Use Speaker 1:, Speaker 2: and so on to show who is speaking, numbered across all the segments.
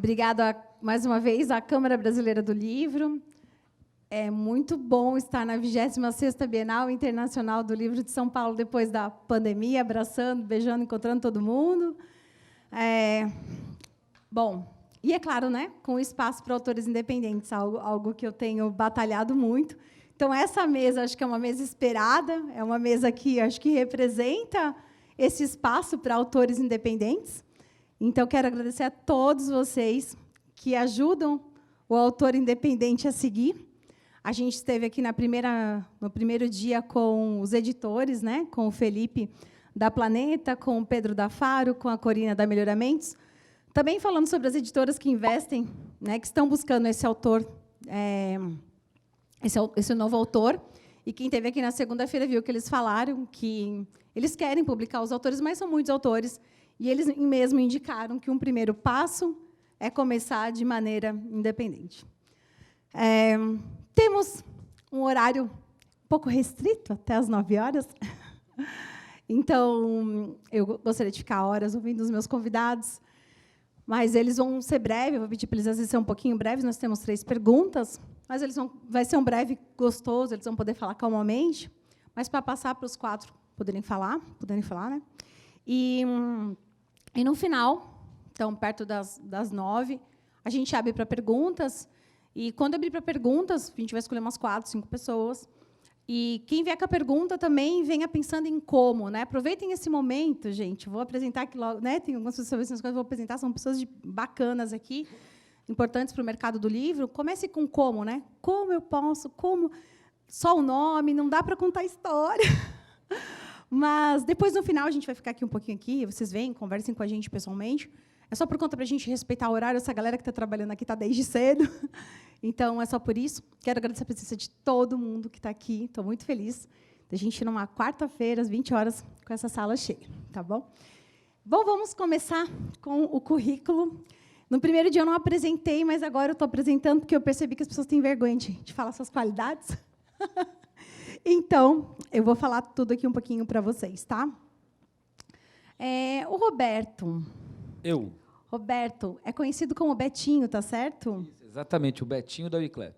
Speaker 1: Obrigada, mais uma vez, à Câmara Brasileira do Livro. É muito bom estar na 26ª Bienal Internacional do Livro de São Paulo, depois da pandemia, abraçando, beijando, encontrando todo mundo. Bom, e é claro, né, com espaço para autores independentes, algo que eu tenho batalhado muito. Então, essa mesa, acho que é uma mesa esperada, é uma mesa que acho que representa esse espaço para autores independentes. Então, quero agradecer a todos vocês que ajudam o autor independente a seguir. A gente esteve aqui no primeiro dia com os editores, né, com o Felipe da Planeta, com o Pedro da Faro, com a Corina da Melhoramentos. Também falando sobre as editoras que investem, né, que estão buscando esse autor, esse novo autor. E quem esteve aqui na segunda-feira viu que eles falaram que eles querem publicar os autores, mas são muitos autores. E eles mesmo indicaram que um primeiro passo é começar de maneira independente. Temos um horário um pouco restrito, até às 9 horas. Então, eu gostaria de ficar horas ouvindo os meus convidados, mas eles vão ser breves, eu vou pedir para eles, às vezes, ser um pouquinho breves, nós temos 3 perguntas, mas vai ser um breve gostoso, eles vão poder falar calmamente, mas para passar para os 4 puderem falar, né? E no final, então, perto das 9, a gente abre para perguntas. E, quando abrir para perguntas, a gente vai escolher umas 4, 5 pessoas. E quem vier com a pergunta também venha pensando em como. Né? Aproveitem esse momento, gente. Vou apresentar aqui logo. Né? Tem algumas pessoas que eu vou apresentar, são pessoas bacanas aqui, importantes para o mercado do livro. Comece com como. Né? Como eu posso? Como? Só o nome, não dá para contar história. Mas, depois, no final, a gente vai ficar aqui um pouquinho aqui, vocês vêm, conversem com a gente pessoalmente. É só por conta para a gente respeitar o horário, essa galera que está trabalhando aqui está desde cedo. Então, é só por isso. Quero agradecer a presença de todo mundo que está aqui. Estou muito feliz da gente ir numa quarta-feira, às 20 horas, com essa sala cheia. Tá bom? Bom, vamos começar com o currículo. No primeiro dia eu não apresentei, mas agora eu estou apresentando, porque eu percebi que as pessoas têm vergonha de falar suas qualidades. Então, eu vou falar tudo aqui um pouquinho para vocês, tá? O Roberto.
Speaker 2: Eu.
Speaker 1: Roberto é conhecido como Betinho, tá certo?
Speaker 2: Isso, exatamente, o Betinho da Wiclap.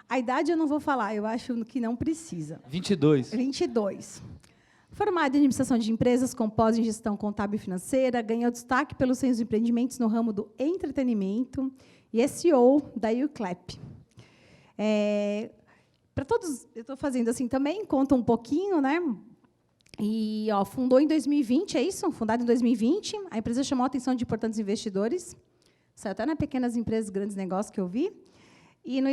Speaker 1: A idade eu não vou falar, eu acho que não precisa.
Speaker 2: 22.
Speaker 1: 22. Formado em administração de empresas com pós em gestão contábil e financeira, ganhou destaque pelos seus empreendimentos no ramo do entretenimento e SEO da Wiclap. Para todos, eu estou fazendo assim também, conta um pouquinho, né? E fundou em 2020, é isso? Fundado em 2020, a empresa chamou a atenção de importantes investidores, saiu até na Pequenas Empresas, Grandes Negócios, que eu vi. E no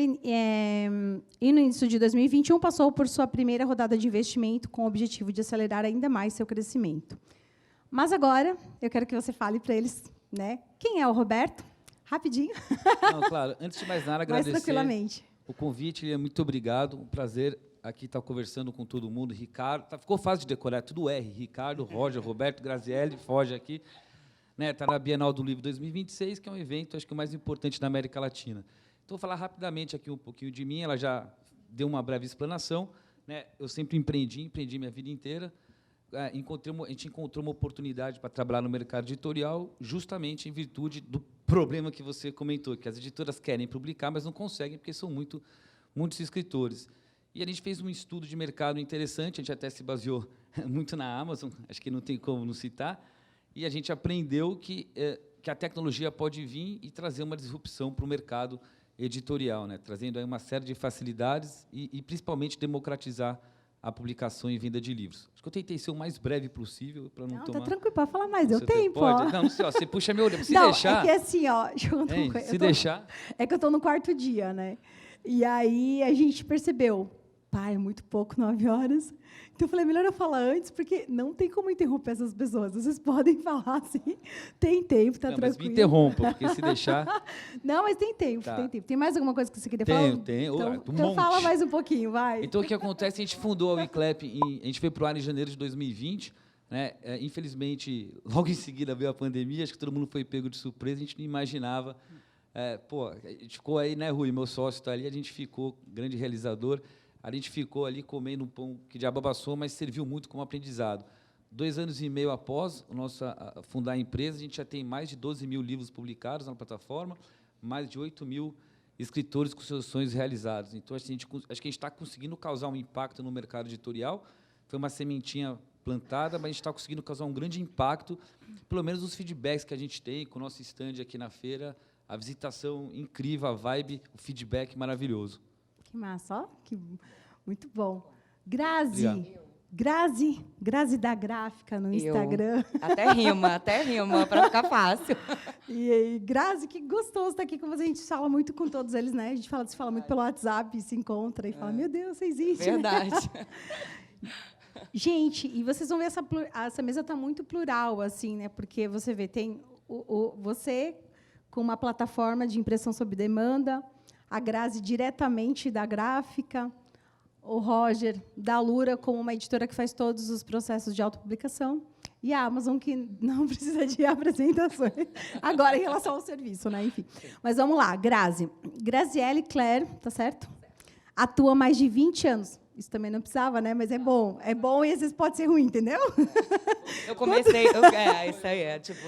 Speaker 1: início de 2021, passou por sua primeira rodada de investimento, com o objetivo de acelerar ainda mais seu crescimento. Mas agora, eu quero que você fale para eles, né, quem é o Roberto, rapidinho.
Speaker 2: Não, claro, antes de mais nada, agradecer
Speaker 1: mais tranquilamente
Speaker 2: o convite, muito obrigado, um prazer aqui estar conversando com todo mundo. Ricardo, ficou fácil de decorar, tudo R. Ricardo, Roger, Roberto, Grazielli, foge aqui. Está na Bienal do Livro 2026, que é um evento, acho que o mais importante da América Latina. Então, vou falar rapidamente aqui um pouquinho de mim, ela já deu uma breve explanação. Né? Eu sempre empreendi minha vida inteira. A gente encontrou uma oportunidade para trabalhar no mercado editorial, justamente em virtude do problema que você comentou, que as editoras querem publicar, mas não conseguem, porque são muitos escritores. E a gente fez um estudo de mercado interessante, a gente até se baseou muito na Amazon, acho que não tem como não citar, e a gente aprendeu que a tecnologia pode vir e trazer uma disrupção para o mercado editorial, né? Trazendo aí uma série de facilidades e principalmente, democratizar a publicação e venda de livros. Acho que eu tentei ser o mais breve possível para não tomar...
Speaker 1: Tá tranquilo, pode falar mais, deu tempo.
Speaker 2: Pode? Não sei, você puxa meu olho, se
Speaker 1: não,
Speaker 2: deixar...
Speaker 1: É que assim, deixa eu contar uma coisa.
Speaker 2: Se deixar...
Speaker 1: É que eu estou no 4º dia, né? E aí a gente percebeu, é muito pouco, 9 horas. Então, eu falei, melhor eu falar antes, porque não tem como interromper essas pessoas. Vocês podem falar assim, tem tempo, está tranquilo.
Speaker 2: Mas me interrompa, porque se deixar...
Speaker 1: Não, mas tem tempo, tem tempo. Tem mais alguma coisa que você queria falar?
Speaker 2: Tem.
Speaker 1: Então fala mais um pouquinho, vai.
Speaker 2: Então, o que acontece, a gente fundou a Wiclap, a gente foi para o ar em janeiro de 2020, né? Infelizmente, logo em seguida veio a pandemia, acho que todo mundo foi pego de surpresa, a gente não imaginava. A gente ficou aí, né, Rui, meu sócio está ali, a gente ficou, grande realizador, a gente ficou ali comendo um pão que diabo amassou, mas serviu muito como aprendizado. 2 anos e meio após fundar a empresa, a gente já tem mais de 12 mil livros publicados na plataforma, mais de 8 mil escritores com seus sonhos realizados. Então, acho que a gente está conseguindo causar um impacto no mercado editorial. Foi uma sementinha plantada, mas a gente está conseguindo causar um grande impacto, pelo menos os feedbacks que a gente tem com o nosso stand aqui na feira, a visitação incrível, a vibe, o feedback maravilhoso.
Speaker 1: Que massa, ó. Muito bom. Grazi.
Speaker 2: Obrigado.
Speaker 1: Grazi da Gráfica no Instagram.
Speaker 3: Até rima, para ficar fácil.
Speaker 1: E Grazi, que gostoso estar aqui com você. A gente fala muito com todos eles, né? A gente se fala muito pelo WhatsApp, se encontra e fala, meu Deus, você existe.
Speaker 3: Verdade.
Speaker 1: Né? Gente, e vocês vão ver essa mesa está muito plural, assim, né? Porque você vê, tem você com uma plataforma de impressão sob demanda, a Grazi diretamente da Gráfica, o Roger da Lura, como uma editora que faz todos os processos de autopublicação, e a Amazon, que não precisa de apresentações, agora em relação ao serviço, né? Enfim. Mas vamos lá, Grazi. Graziele Claire, tá certo? Atua há mais de 20 anos. Isso também não precisava, né? Mas é bom. É bom e às vezes pode ser ruim, entendeu?
Speaker 3: Eu comecei... isso aí é, tipo...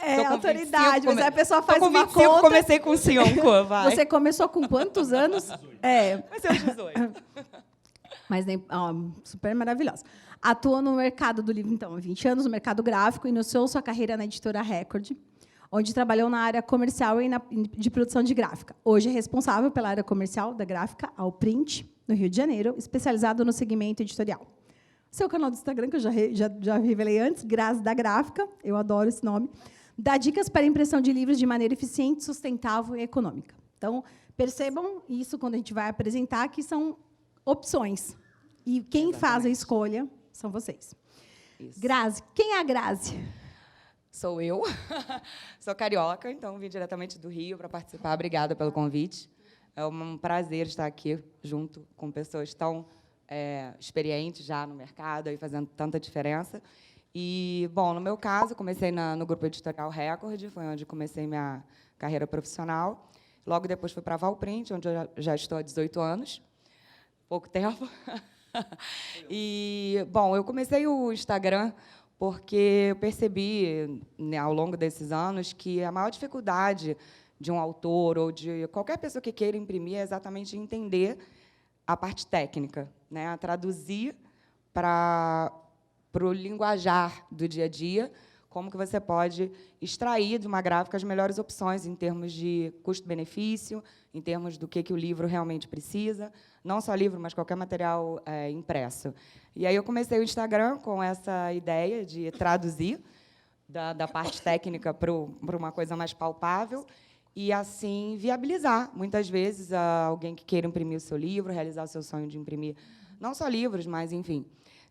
Speaker 1: É, autoridade, mas aí a pessoa faz
Speaker 3: com
Speaker 1: uma
Speaker 3: 25,
Speaker 1: conta...
Speaker 3: comecei com 5, vai.
Speaker 1: Você começou com quantos anos?
Speaker 3: 18.
Speaker 1: É.
Speaker 3: Vai ser 18.
Speaker 1: Mas super maravilhosa. Atua no mercado do livro, então, há 20 anos, no mercado gráfico, iniciou sua carreira na editora Record, onde trabalhou na área comercial e de produção de gráfica. Hoje é responsável pela área comercial da gráfica ao print, no Rio de Janeiro, especializado no segmento editorial. Seu canal do Instagram, que eu já revelei antes, Grazi da Gráfica, eu adoro esse nome, dá dicas para a impressão de livros de maneira eficiente, sustentável e econômica. Então, percebam isso quando a gente vai apresentar, que são opções. E quem faz a escolha são vocês. Isso. Grazi, quem é a Grazi?
Speaker 3: Sou eu. Sou carioca, então vim diretamente do Rio para participar. Obrigada pelo convite. É um prazer estar aqui junto com pessoas tão experientes já no mercado e fazendo tanta diferença. E, bom, no meu caso, comecei no Grupo Editorial Record, foi onde comecei minha carreira profissional. Logo depois fui para a Valprint, onde eu já estou há 18 anos. Pouco tempo. E, bom, eu comecei o Instagram porque eu percebi, né, ao longo desses anos, que a maior dificuldade de um autor ou de qualquer pessoa que queira imprimir é exatamente entender a parte técnica, né, a traduzir para o linguajar do dia a dia, como que você pode extrair de uma gráfica as melhores opções em termos de custo-benefício, em termos do que o livro realmente precisa, não só livro, mas qualquer material impresso. E aí eu comecei o Instagram com essa ideia de traduzir da parte técnica para uma coisa mais palpável e, assim, viabilizar, muitas vezes, alguém que queira imprimir o seu livro, realizar o seu sonho de imprimir não só livros, mas, enfim,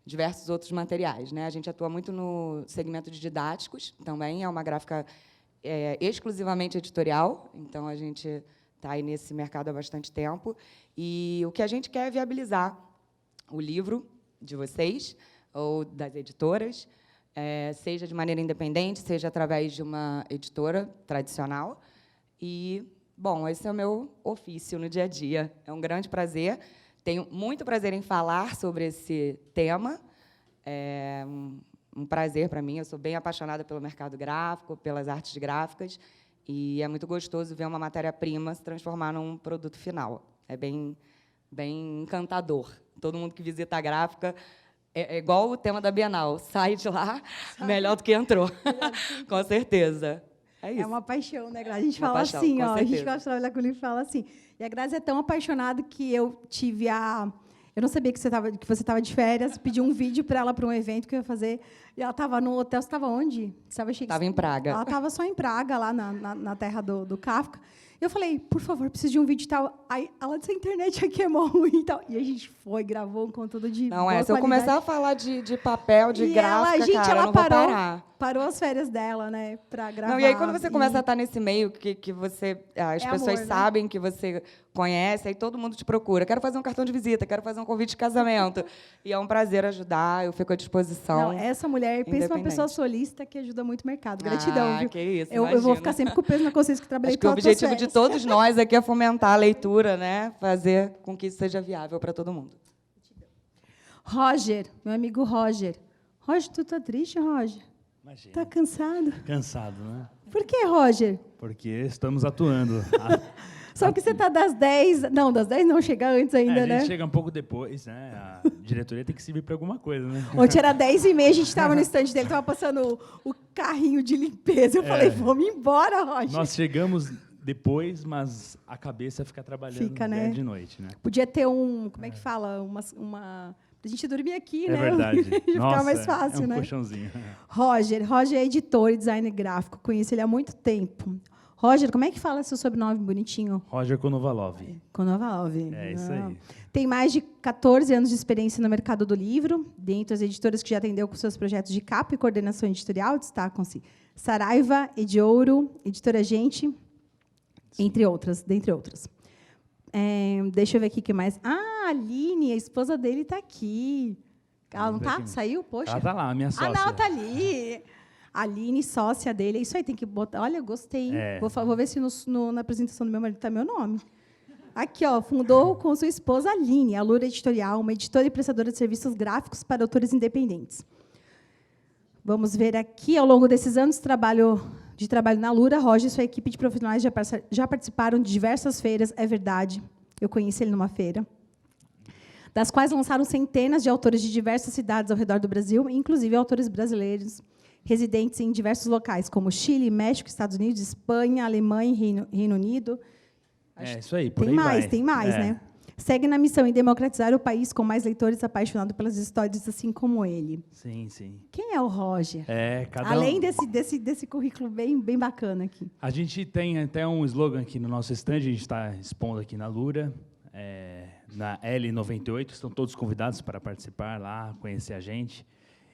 Speaker 3: diversos outros materiais, né? A gente atua muito no segmento de didáticos, também é uma gráfica exclusivamente editorial, então a gente está aí nesse mercado há bastante tempo, e o que a gente quer é viabilizar o livro de vocês, ou das editoras, seja de maneira independente, seja através de uma editora tradicional. E, bom, esse é o meu ofício no dia a dia. É um grande prazer. Tenho muito prazer em falar sobre esse tema. É um prazer para mim. Eu sou bem apaixonada pelo mercado gráfico, pelas artes gráficas, e é muito gostoso ver uma matéria-prima se transformar num produto final. É bem encantador. Todo mundo que visita a gráfica é igual o tema da Bienal. Sai de lá melhor do que entrou. Com certeza. É isso.
Speaker 1: É uma paixão, né, Grazi? A gente fala assim, ó, a gente gosta de trabalhar com o livro e fala assim. E a Grazi é tão apaixonada que eu tive eu não sabia que você estava de férias, pedi um vídeo para ela para um evento que eu ia fazer, e ela estava no hotel. Você estava onde?
Speaker 3: Estava em Praga.
Speaker 1: Ela estava só em Praga, lá na terra do Kafka. Eu falei, por favor, preciso de um vídeo e tal. Aí ela disse, a internet aqui é mó ruim e tal. E a gente foi, gravou um conteúdo de
Speaker 3: Não,
Speaker 1: boa
Speaker 3: se eu começar a falar de papel, de gráfica,
Speaker 1: ela
Speaker 3: eu não vou parar.
Speaker 1: Parou as férias dela, né, para gravar.
Speaker 3: Não, e aí, quando você começa a estar nesse meio, que você, as pessoas
Speaker 1: amor,
Speaker 3: sabem que você conhece, aí todo mundo te procura. Quero fazer um cartão de visita, quero fazer um convite de casamento. E é um prazer ajudar, eu fico à disposição.
Speaker 1: Não, essa mulher, pensa uma pessoa solista que ajuda muito o mercado. Gratidão, viu?
Speaker 3: Que isso,
Speaker 1: eu vou ficar sempre com o peso na consciência que trabalhei com
Speaker 3: o objetivo de todos nós aqui é fomentar a leitura, né? Fazer com que isso seja viável para todo mundo.
Speaker 1: Roger, meu amigo Roger. Roger, tu tá triste, Roger?
Speaker 4: Imagina.
Speaker 1: Tá cansado?
Speaker 4: Cansado, né?
Speaker 1: Por que, Roger?
Speaker 4: Porque estamos atuando.
Speaker 1: Só que você tá das 10... Não, das 10 não, chega antes ainda,
Speaker 4: A
Speaker 1: né?
Speaker 4: gente chega um pouco depois, né? A diretoria tem que servir para alguma coisa, né?
Speaker 1: Ontem era 10h30, a gente estava no estande dele, estava passando o carrinho de limpeza. Eu falei, vamos embora, Roger.
Speaker 4: Nós chegamos depois, mas a cabeça fica trabalhando
Speaker 1: Fica, né?
Speaker 4: de noite, né?
Speaker 1: Podia ter como é que fala? Uma pra gente dormir aqui, né?
Speaker 4: É verdade.
Speaker 1: Ia ficar mais fácil,
Speaker 4: é um
Speaker 1: né?
Speaker 4: colchãozinho.
Speaker 1: Roger é editor e designer gráfico. Conheço ele há muito tempo. Roger, como é que fala seu sobrenome bonitinho?
Speaker 4: Roger Konovalov.
Speaker 1: Konovalov.
Speaker 4: É isso aí.
Speaker 1: Tem mais de 14 anos de experiência no mercado do livro. Dentre as editoras que já atendeu com seus projetos de capa e coordenação editorial, destacam-se Saraiva, Ediouro, Editora Gente, dentre outras. Deixa eu ver aqui o que mais. Ah, a Aline, a esposa dele, está aqui. Ela não está? Saiu? Poxa.
Speaker 4: Ela está lá, a minha sócia.
Speaker 1: Ah, não, está ali. A Aline, sócia dele. É isso aí, tem que botar. Olha, gostei. Vou ver se na apresentação do meu marido está meu nome. Aqui, ó, fundou com sua esposa Aline, a Lura Editorial, uma editora e prestadora de serviços gráficos para autores independentes. Vamos ver aqui, ao longo desses anos de trabalho na Lura, Roger e sua equipe de profissionais já participaram de diversas feiras, é verdade. Eu conheci ele numa feira, das quais lançaram centenas de autores de diversas cidades ao redor do Brasil, inclusive autores brasileiros, residentes em diversos locais, como Chile, México, Estados Unidos, Espanha, Alemanha e Reino Unido.
Speaker 4: Isso aí, por aí vai.
Speaker 1: Tem mais, né? Segue na missão em democratizar o país com mais leitores apaixonados pelas histórias, assim como ele.
Speaker 4: Sim, sim.
Speaker 1: Quem é o Roger?
Speaker 4: Além
Speaker 1: desse currículo bem bacana aqui.
Speaker 4: A gente tem até um slogan aqui no nosso stand, a gente está expondo aqui na Lura, na L98, estão todos convidados para participar lá, conhecer a gente.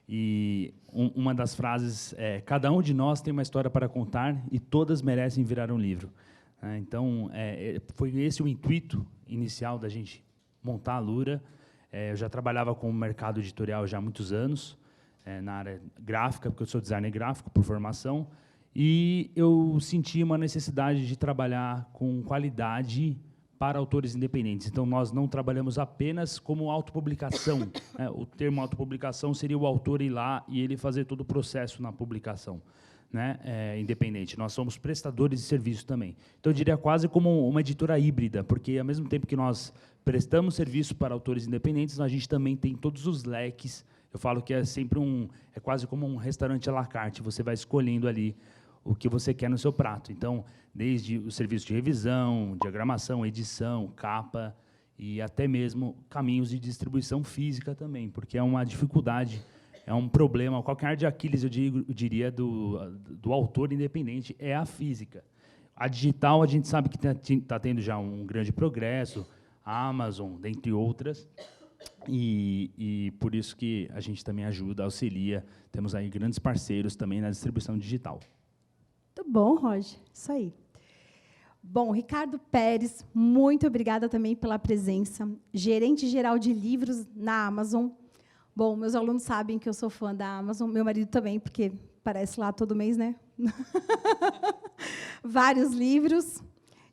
Speaker 4: E uma das frases é: cada um de nós tem uma história para contar e todas merecem virar um livro. Então, foi esse o intuito inicial da gente montar a Lura. Eu já trabalhava com o mercado editorial já há muitos anos, na área gráfica, porque eu sou designer gráfico por formação, e eu senti uma necessidade de trabalhar com qualidade para autores independentes. Então, nós não trabalhamos apenas como autopublicação. O termo autopublicação seria o autor ir lá e ele fazer todo o processo na publicação. Independente. Nós somos prestadores de serviço também. Então, eu diria quase como uma editora híbrida, porque, ao mesmo tempo que nós prestamos serviço para autores independentes, a gente também tem todos os leques. Eu falo que é sempre é quase como um restaurante à la carte. Você vai escolhendo ali o que você quer no seu prato. Então, desde o serviço de revisão, diagramação, edição, capa, e até mesmo caminhos de distribuição física também, porque é uma dificuldade. É um problema, qualquer de Aquiles, eu diria, do autor independente, é a física. A digital, a gente sabe que está tendo já um grande progresso, a Amazon, dentre outras, e por isso que a gente também ajuda, auxilia. Temos aí grandes parceiros também na distribuição digital.
Speaker 1: Muito bom, Roger. Isso aí. Bom, Ricardo Pérez, muito obrigada também pela presença. Gerente-geral de livros na Amazon. Bom, meus alunos sabem que eu sou fã da Amazon, meu marido também, porque aparece lá todo mês, né? Vários livros.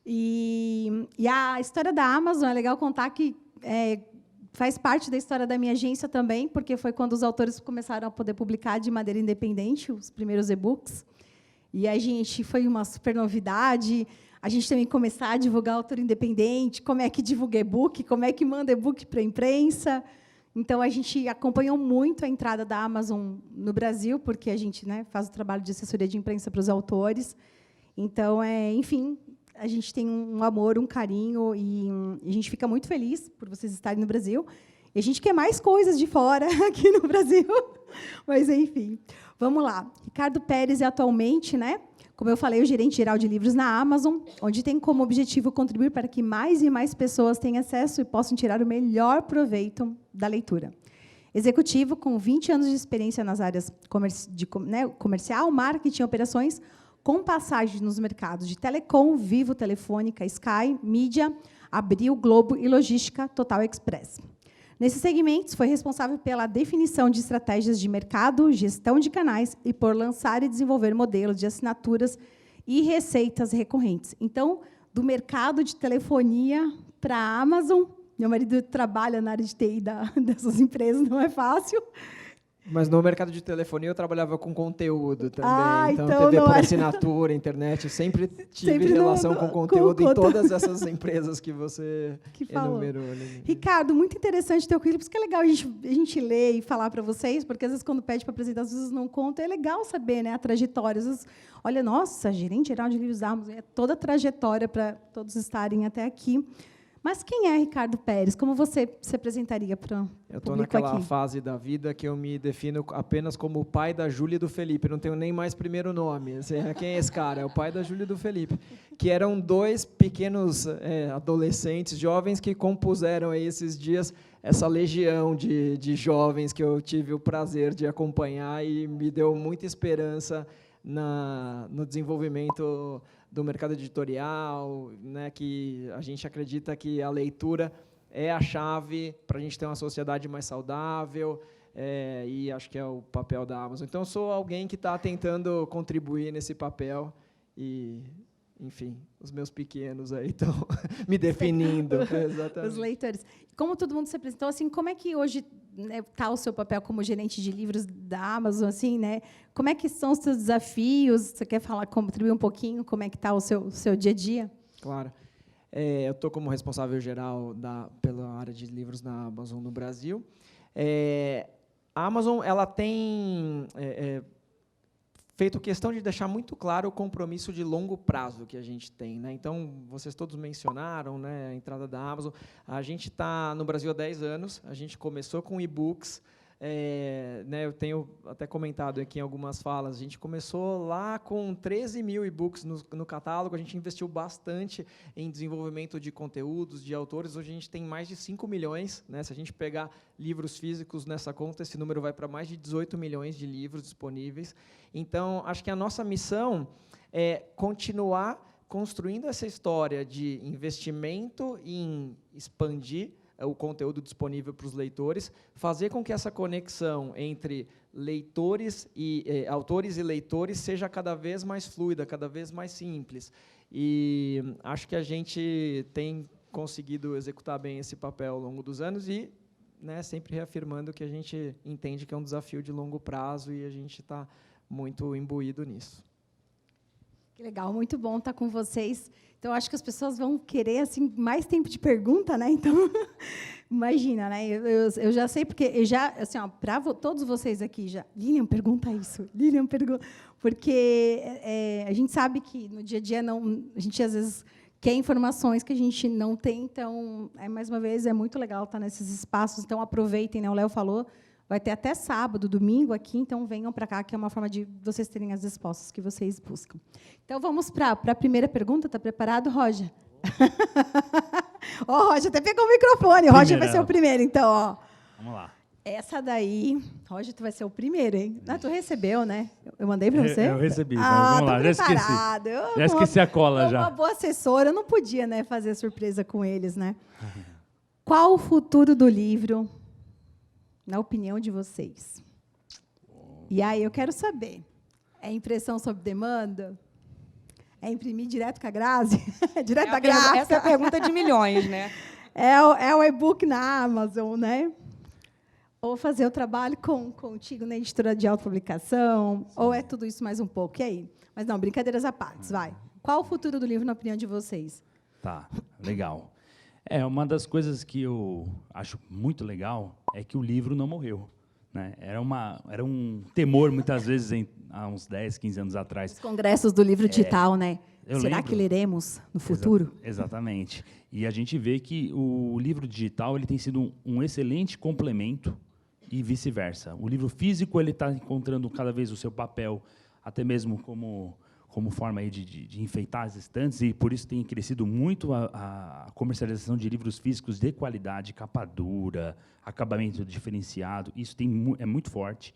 Speaker 1: E a história da Amazon, é legal contar que faz parte da história da minha agência também, porque foi quando os autores começaram a poder publicar de maneira independente os primeiros e-books. E a gente foi uma super novidade. A gente também começar a divulgar autor independente, como é que divulga e-book, como é que manda e-book para a imprensa. Então, a gente acompanhou muito a entrada da Amazon no Brasil, porque a gente faz o trabalho de assessoria de imprensa para os autores. Então, enfim, a gente tem um amor, um carinho, e a gente fica muito feliz por vocês estarem no Brasil. E a gente quer mais coisas de fora aqui no Brasil. Mas, enfim, vamos lá. Ricardo Pérez é atualmente, como eu falei, o gerente-geral de livros na Amazon, onde tem como objetivo contribuir para que mais e mais pessoas tenham acesso e possam tirar o melhor proveito da leitura. Executivo, com 20 anos de experiência nas áreas comercial, marketing e operações, com passagens nos mercados de telecom, Vivo, Telefônica, Sky, mídia, Abril, Globo e logística, Total Express. Nesses segmentos, foi responsável pela definição de estratégias de mercado, gestão de canais e por lançar e desenvolver modelos de assinaturas e receitas recorrentes. Então, do mercado de telefonia para a Amazon, meu marido trabalha na área de TI dessas empresas, não é fácil.
Speaker 5: Mas no mercado de telefonia eu trabalhava com conteúdo também. Então,
Speaker 1: então
Speaker 5: TV
Speaker 1: não
Speaker 5: por
Speaker 1: é-
Speaker 5: assinatura, internet, eu sempre tive
Speaker 1: Sempre
Speaker 5: relação
Speaker 1: no-
Speaker 5: com
Speaker 1: com
Speaker 5: conteúdo em
Speaker 1: conteúdo.
Speaker 5: todas essas empresas que você
Speaker 1: Que falou.
Speaker 5: enumerou. Ali.
Speaker 1: Ricardo, muito interessante o teu currículo, por isso que é legal a gente ler e falar para vocês, porque às vezes quando pede para apresentar, às vezes não conta, é legal saber, né, a trajetória. Às vezes, olha, nossa, gerente geral de livros da Amazon, é toda a trajetória para todos estarem até aqui. Mas quem é Ricardo Pérez? Como você se apresentaria para o
Speaker 5: Eu estou
Speaker 1: público
Speaker 5: naquela
Speaker 1: aqui?
Speaker 5: fase da vida que eu me defino apenas como o pai da Júlia e do Felipe. Eu não tenho nem mais primeiro nome. Assim, quem é esse cara? É o pai da Júlia e do Felipe. Que eram dois pequenos adolescentes, jovens, que compuseram aí esses dias essa legião de jovens que eu tive o prazer de acompanhar e me deu muita esperança no desenvolvimento do mercado editorial, né, que a gente acredita que a leitura é a chave para a gente ter uma sociedade mais saudável, e acho que é o papel da Amazon. Então, eu sou alguém que está tentando contribuir nesse papel e, enfim, os meus pequenos aí estão me definindo. Exatamente.
Speaker 1: Os leitores. Como todo mundo se apresentou, assim, como é que hoje está o seu papel como gerente de livros da Amazon, assim, né? Como é que são os seus desafios? Você quer falar, contribuir um pouquinho? Como é que está o seu dia a dia?
Speaker 5: Claro. Eu estou como responsável geral pela área de livros na Amazon no Brasil. A Amazon ela tem feito questão de deixar muito claro o compromisso de longo prazo que a gente tem, né? Então, vocês todos mencionaram, né, a entrada da Amazon. A gente está no Brasil há 10 anos, a gente começou com e-books, né, eu tenho até comentado aqui em algumas falas, a gente começou lá com 13 mil e-books no catálogo, a gente investiu bastante em desenvolvimento de conteúdos, de autores, hoje a gente tem mais de 5 milhões, né, se a gente pegar livros físicos nessa conta, esse número vai para mais de 18 milhões de livros disponíveis. Então, acho que a nossa missão é continuar construindo essa história de investimento em expandir o conteúdo disponível para os leitores, fazer com que essa conexão entre leitores e autores e leitores seja cada vez mais fluida, cada vez mais simples. E acho que a gente tem conseguido executar bem esse papel ao longo dos anos e, né, sempre reafirmando que a gente entende que é um desafio de longo prazo e a gente está muito imbuído nisso.
Speaker 1: Que legal, muito bom estar com vocês. Então, acho que as pessoas vão querer assim mais tempo de pergunta, né? Então, imagina, né? Eu já sei, porque eu já, assim, para todos vocês aqui, já. Lilian, pergunta isso. Lilian, pergunta. Porque a gente sabe que no dia a dia a gente às vezes quer informações que a gente não tem. Então, mais uma vez, é muito legal estar nesses espaços. Então, aproveitem, né? O Léo falou. Vai ter até sábado, domingo aqui, então venham para cá, que é uma forma de vocês terem as respostas que vocês buscam. Então, vamos para a primeira pergunta. Está preparado, Roger? Ó, Roger até pegou o microfone. Roger vai ser o primeiro, então. Ó.
Speaker 4: Vamos lá.
Speaker 1: Essa daí, Roger, tu vai ser o primeiro, hein? Ah, tu recebeu, né? Eu mandei para você?
Speaker 4: Eu recebi, mas vamos lá, já esqueci. Já esqueci a cola, já.
Speaker 1: Uma boa assessora, eu não podia, né, fazer surpresa com eles, né? Qual o futuro do livro, na opinião de vocês? E aí, eu quero saber, é impressão sob demanda? É imprimir direto com a Grazi? Direto da gráfica?
Speaker 3: Essa é a pergunta de milhões, né?
Speaker 1: É o e-book na Amazon, né? Ou fazer o trabalho contigo na editora de autopublicação? Ou é tudo isso mais um pouco? E aí? Mas não, brincadeiras à parte, vai. Qual o futuro do livro, na opinião de vocês?
Speaker 4: Tá, legal. Uma das coisas que eu acho muito legal é que o livro não morreu, né? Era um temor, muitas vezes, há uns 10, 15 anos atrás.
Speaker 1: Os congressos do livro digital, né? Será que leremos no futuro?
Speaker 4: Exatamente. E a gente vê que o livro digital ele tem sido um excelente complemento e vice-versa. O livro físico ele está encontrando cada vez o seu papel, até mesmo como forma aí de enfeitar as estantes, e por isso tem crescido muito a comercialização de livros físicos de qualidade, capa dura, acabamento diferenciado, isso é muito forte.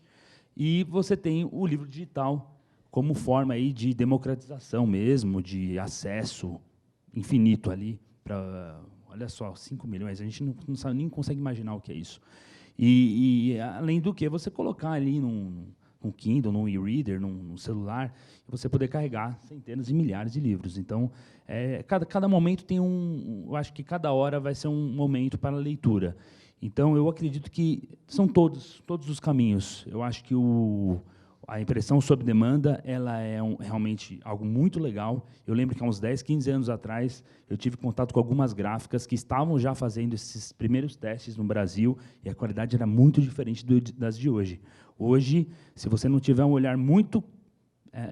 Speaker 4: E você tem o livro digital como forma aí de democratização mesmo, de acesso infinito ali, olha só, 5 milhões, a gente não sabe, nem consegue imaginar o que é isso. E além do que, você colocar ali num Kindle, num e-reader, num celular, e você poder carregar centenas e milhares de livros. Então, cada momento tem eu acho que cada hora vai ser um momento para a leitura. Então, eu acredito que são todos os caminhos. Eu acho que a impressão sob demanda ela é realmente algo muito legal. Eu lembro que há uns 10, 15 anos atrás, eu tive contato com algumas gráficas que estavam já fazendo esses primeiros testes no Brasil, e a qualidade era muito diferente das de hoje. Hoje, se você não tiver um olhar muito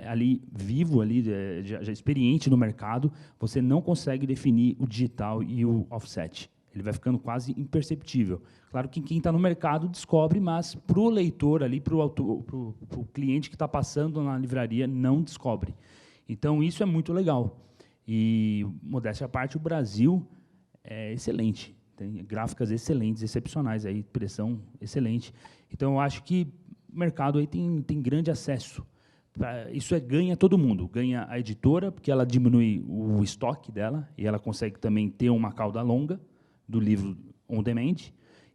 Speaker 4: ali vivo, ali já experiente no mercado, você não consegue definir o digital e o offset. Ele vai ficando quase imperceptível. Claro que quem está no mercado descobre, mas para o leitor, para o cliente que está passando na livraria, não descobre. Então, isso é muito legal. E, modéstia à parte, o Brasil é excelente. Tem gráficas excelentes, excepcionais, aí, impressão excelente. Então, eu acho que o mercado aí tem grande acesso. Isso ganha todo mundo. Ganha a editora, porque ela diminui o estoque dela, e ela consegue também ter uma cauda longa do livro on demand,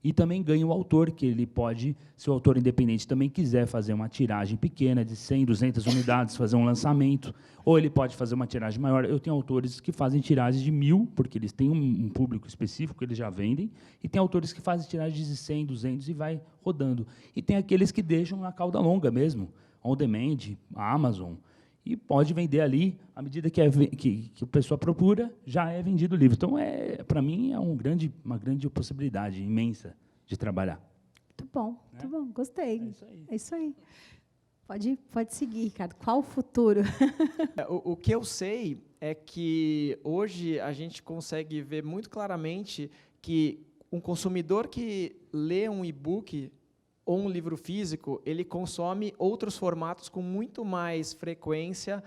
Speaker 4: e também ganha o autor, que ele pode, se o autor independente também quiser fazer uma tiragem pequena, de 100, 200 unidades, fazer um lançamento, ou ele pode fazer uma tiragem maior. Eu tenho autores que fazem tiragens de 1.000, porque eles têm um público específico que eles já vendem, e tem autores que fazem tiragens de 100, 200 e vai rodando. E tem aqueles que deixam na cauda longa mesmo, on demand, a Amazon, e pode vender ali, à medida que a pessoa procura, já é vendido o livro. Então, para mim, é uma grande possibilidade imensa de trabalhar.
Speaker 1: Muito bom, muito bom, gostei. É isso aí. Pode seguir, Ricardo. Qual o futuro?
Speaker 5: O que eu sei é que hoje a gente consegue ver muito claramente que um consumidor que lê um e-book ou um livro físico, ele consome outros formatos com muito mais frequência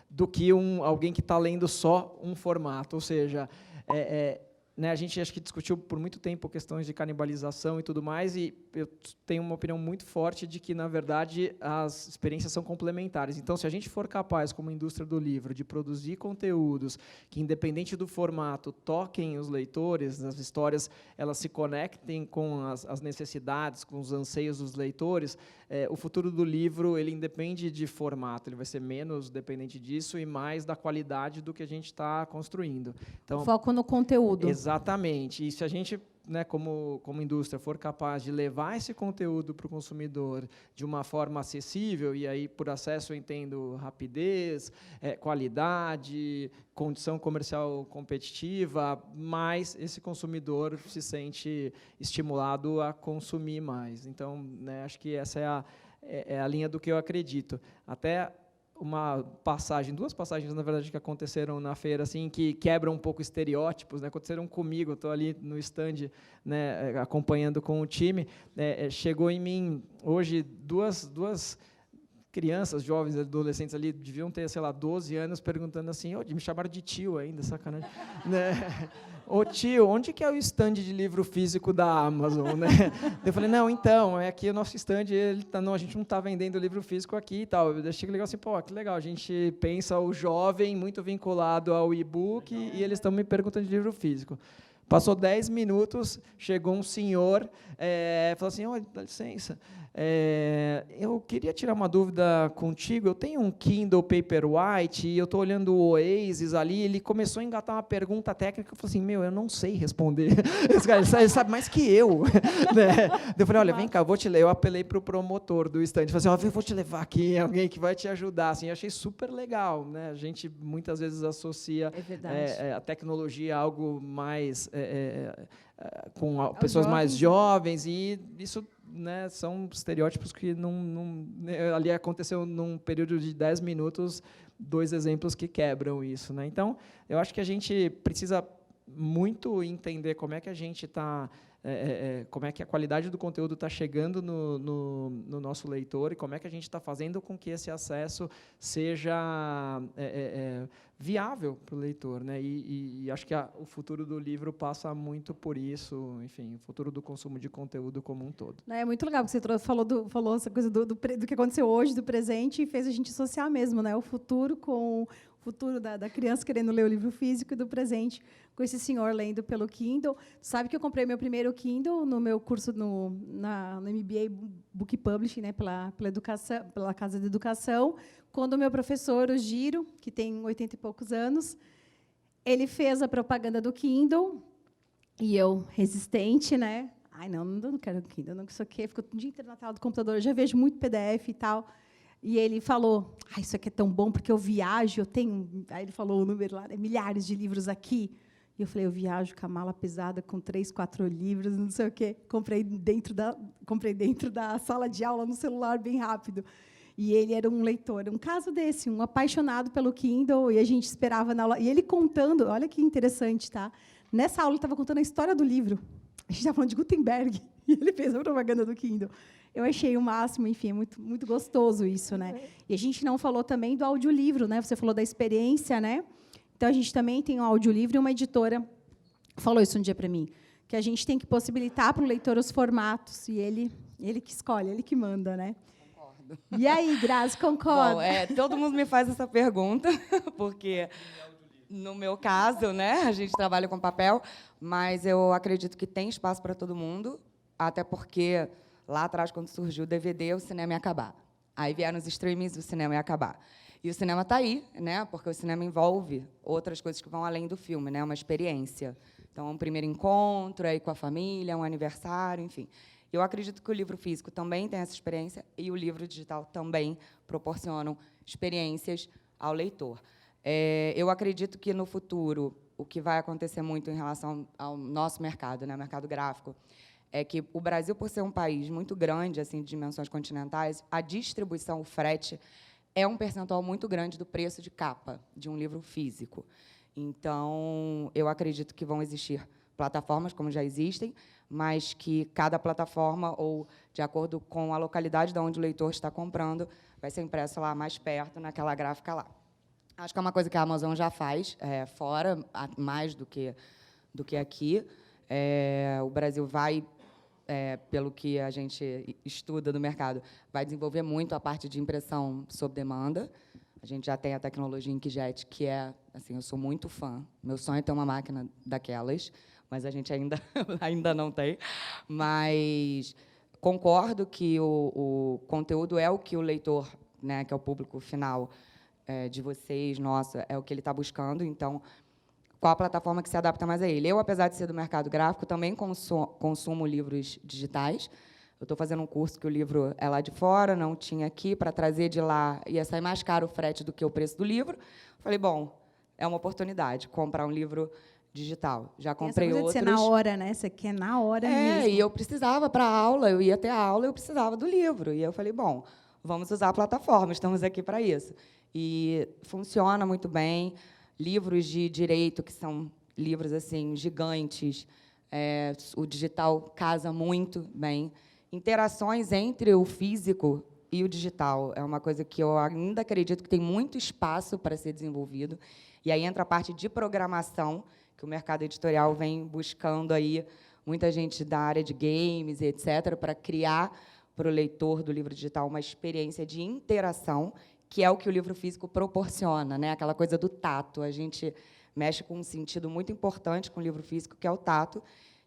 Speaker 5: do que alguém que está lendo só um formato. Ou seja, né, a gente acho que discutiu por muito tempo questões de canibalização e tudo mais, e eu tenho uma opinião muito forte de que, na verdade, as experiências são complementares. Então, se a gente for capaz, como indústria do livro, de produzir conteúdos que, independente do formato, toquem os leitores, as histórias elas se conectem com as necessidades, com os anseios dos leitores, o futuro do livro ele independe de formato, ele vai ser menos dependente disso e mais da qualidade do que a gente está construindo. Então,
Speaker 1: foco no conteúdo.
Speaker 5: Exatamente. E se a gente, né, como indústria, for capaz de levar esse conteúdo para o consumidor de uma forma acessível, e aí, por acesso, eu entendo rapidez, qualidade, condição comercial competitiva, mais esse consumidor se sente estimulado a consumir mais. Então, né, acho que essa é a linha do que eu acredito. Até duas passagens, na verdade, que aconteceram na feira, assim, que quebram um pouco estereótipos, né? Aconteceram comigo, estou ali no stand, né, acompanhando com o time, chegou em mim, hoje, duas crianças, jovens, adolescentes ali, deviam ter, sei lá, 12 anos, perguntando assim, me chamaram de tio ainda, sacanagem, né? Ô tio, onde que é o stand de livro físico da Amazon, né? Eu falei, não, então, aqui o nosso stand, a gente não está vendendo livro físico aqui e tal. Eu achei legal assim, que legal, a gente pensa o jovem muito vinculado ao e-book e eles estão me perguntando de livro físico. Passou 10 minutos, chegou um senhor, falou assim, dá licença, eu queria tirar uma dúvida contigo, eu tenho um Kindle Paperwhite e eu estou olhando o Oasis ali, ele começou a engatar uma pergunta técnica, eu falei assim, eu não sei responder, esse cara, ele sabe mais que eu. Né? Eu falei, olha, vem cá, eu vou te ler, eu apelei para o promotor do stand, falei assim, eu vou te levar aqui, alguém que vai te ajudar, assim, eu achei super legal, né? A gente muitas vezes associa a tecnologia a algo mais com pessoas mais jovens, e isso, né, são estereótipos que ali aconteceu num período de 10 minutos, 2 exemplos que quebram isso, né? Então, eu acho que a gente precisa muito entender como é que a gente está, como é que a qualidade do conteúdo está chegando no nosso leitor e como é que a gente está fazendo com que esse acesso seja viável para o leitor, né? E acho que o futuro do livro passa muito por isso, enfim, o futuro do consumo de conteúdo como um todo.
Speaker 1: É muito legal que você falou essa coisa do que aconteceu hoje, do presente, e fez a gente associar mesmo, né, o futuro com o futuro da criança querendo ler o livro físico e do presente com esse senhor lendo pelo Kindle. Sabe que eu comprei meu primeiro Kindle no meu curso no MBA Book Publishing, né, pela Casa de Educação, quando o meu professor, o Giro, que tem 80 e poucos anos, ele fez a propaganda do Kindle E eu, resistente, né? Ai, não quero Kindle, não sei o quê. Fico o dia inteiro na tela do computador, eu já vejo muito PDF e tal. E ele falou, isso aqui é tão bom, porque eu viajo, eu tenho... Aí ele falou o número lá, milhares de livros aqui. E eu falei, eu viajo com a mala pesada, com 3, 4 livros, não sei o quê. Comprei dentro da sala de aula, no celular, bem rápido. E ele era um leitor, um caso desse, um apaixonado pelo Kindle, e a gente esperava na aula. E ele contando, olha que interessante, tá? Nessa aula, ele estava contando a história do livro. A gente estava falando de Gutenberg, e ele fez a propaganda do Kindle. Eu achei o máximo, enfim, é muito, muito gostoso isso, né? E a gente não falou também do audiolivro, né? Você falou da experiência, né? Então, a gente também tem um audiolivro, e uma editora falou isso um dia para mim, que a gente tem que possibilitar para o leitor os formatos, e ele que escolhe, ele que manda, né?
Speaker 3: Concordo.
Speaker 1: E aí, Grazi, concorda?
Speaker 3: Bom, todo mundo me faz essa pergunta, porque, no meu caso, né, a gente trabalha com papel, mas eu acredito que tem espaço para todo mundo, até porque, lá atrás, quando surgiu o DVD, o cinema ia acabar. Aí vieram os streamings, o cinema ia acabar. E o cinema está aí, né, porque o cinema envolve outras coisas que vão além do filme, né, uma experiência. Então, um primeiro encontro aí com a família, um aniversário, enfim. Eu acredito que o livro físico também tem essa experiência e o livro digital também proporcionam experiências ao leitor. Eu acredito que, no futuro, o que vai acontecer muito em relação ao nosso mercado, né, mercado gráfico, é que o Brasil, por ser um país muito grande, assim, de dimensões continentais, a distribuição, o frete, é um percentual muito grande do preço de capa de um livro físico. Então, eu acredito que vão existir plataformas, como já existem, mas que cada plataforma, ou de acordo com a localidade de onde o leitor está comprando, vai ser impresso lá mais perto, naquela gráfica lá. Acho que é uma coisa que a Amazon já faz, fora, mais do que aqui. O Brasil vai, pelo que a gente estuda do mercado, vai desenvolver muito a parte de impressão sob demanda. A gente já tem a tecnologia Inkjet, que assim, eu sou muito fã. Meu sonho é ter uma máquina daquelas, mas a gente ainda não tem. Mas concordo que o conteúdo é o que o leitor, né, que é o público final de vocês, nosso, é o que ele está buscando. Então, qual a plataforma que se adapta mais a ele? Eu, apesar de ser do mercado gráfico, também consumo livros digitais. Eu estou fazendo um curso que o livro é lá de fora, não tinha aqui, para trazer de lá, ia sair mais caro o frete do que o preço do livro. Falei, bom, é uma oportunidade, comprar um livro digital. Já comprei outros.
Speaker 1: Tem essa coisa de ser na hora, né? Você quer na hora mesmo.
Speaker 3: E eu precisava para a aula, eu ia ter a aula, eu precisava do livro. E eu falei, bom, vamos usar a plataforma, estamos aqui para isso. E funciona muito bem. Livros de direito, que são livros assim gigantes, o digital casa muito bem. Interações entre o físico e o digital é uma coisa que eu ainda acredito que tem muito espaço para ser desenvolvido. E aí entra a parte de programação, que o mercado editorial vem buscando aí muita gente da área de games, etc., para criar para o leitor do livro digital uma experiência de interação, que é o que o livro físico proporciona, né? Aquela coisa do tato. A gente mexe com um sentido muito importante com o livro físico, que é o tato,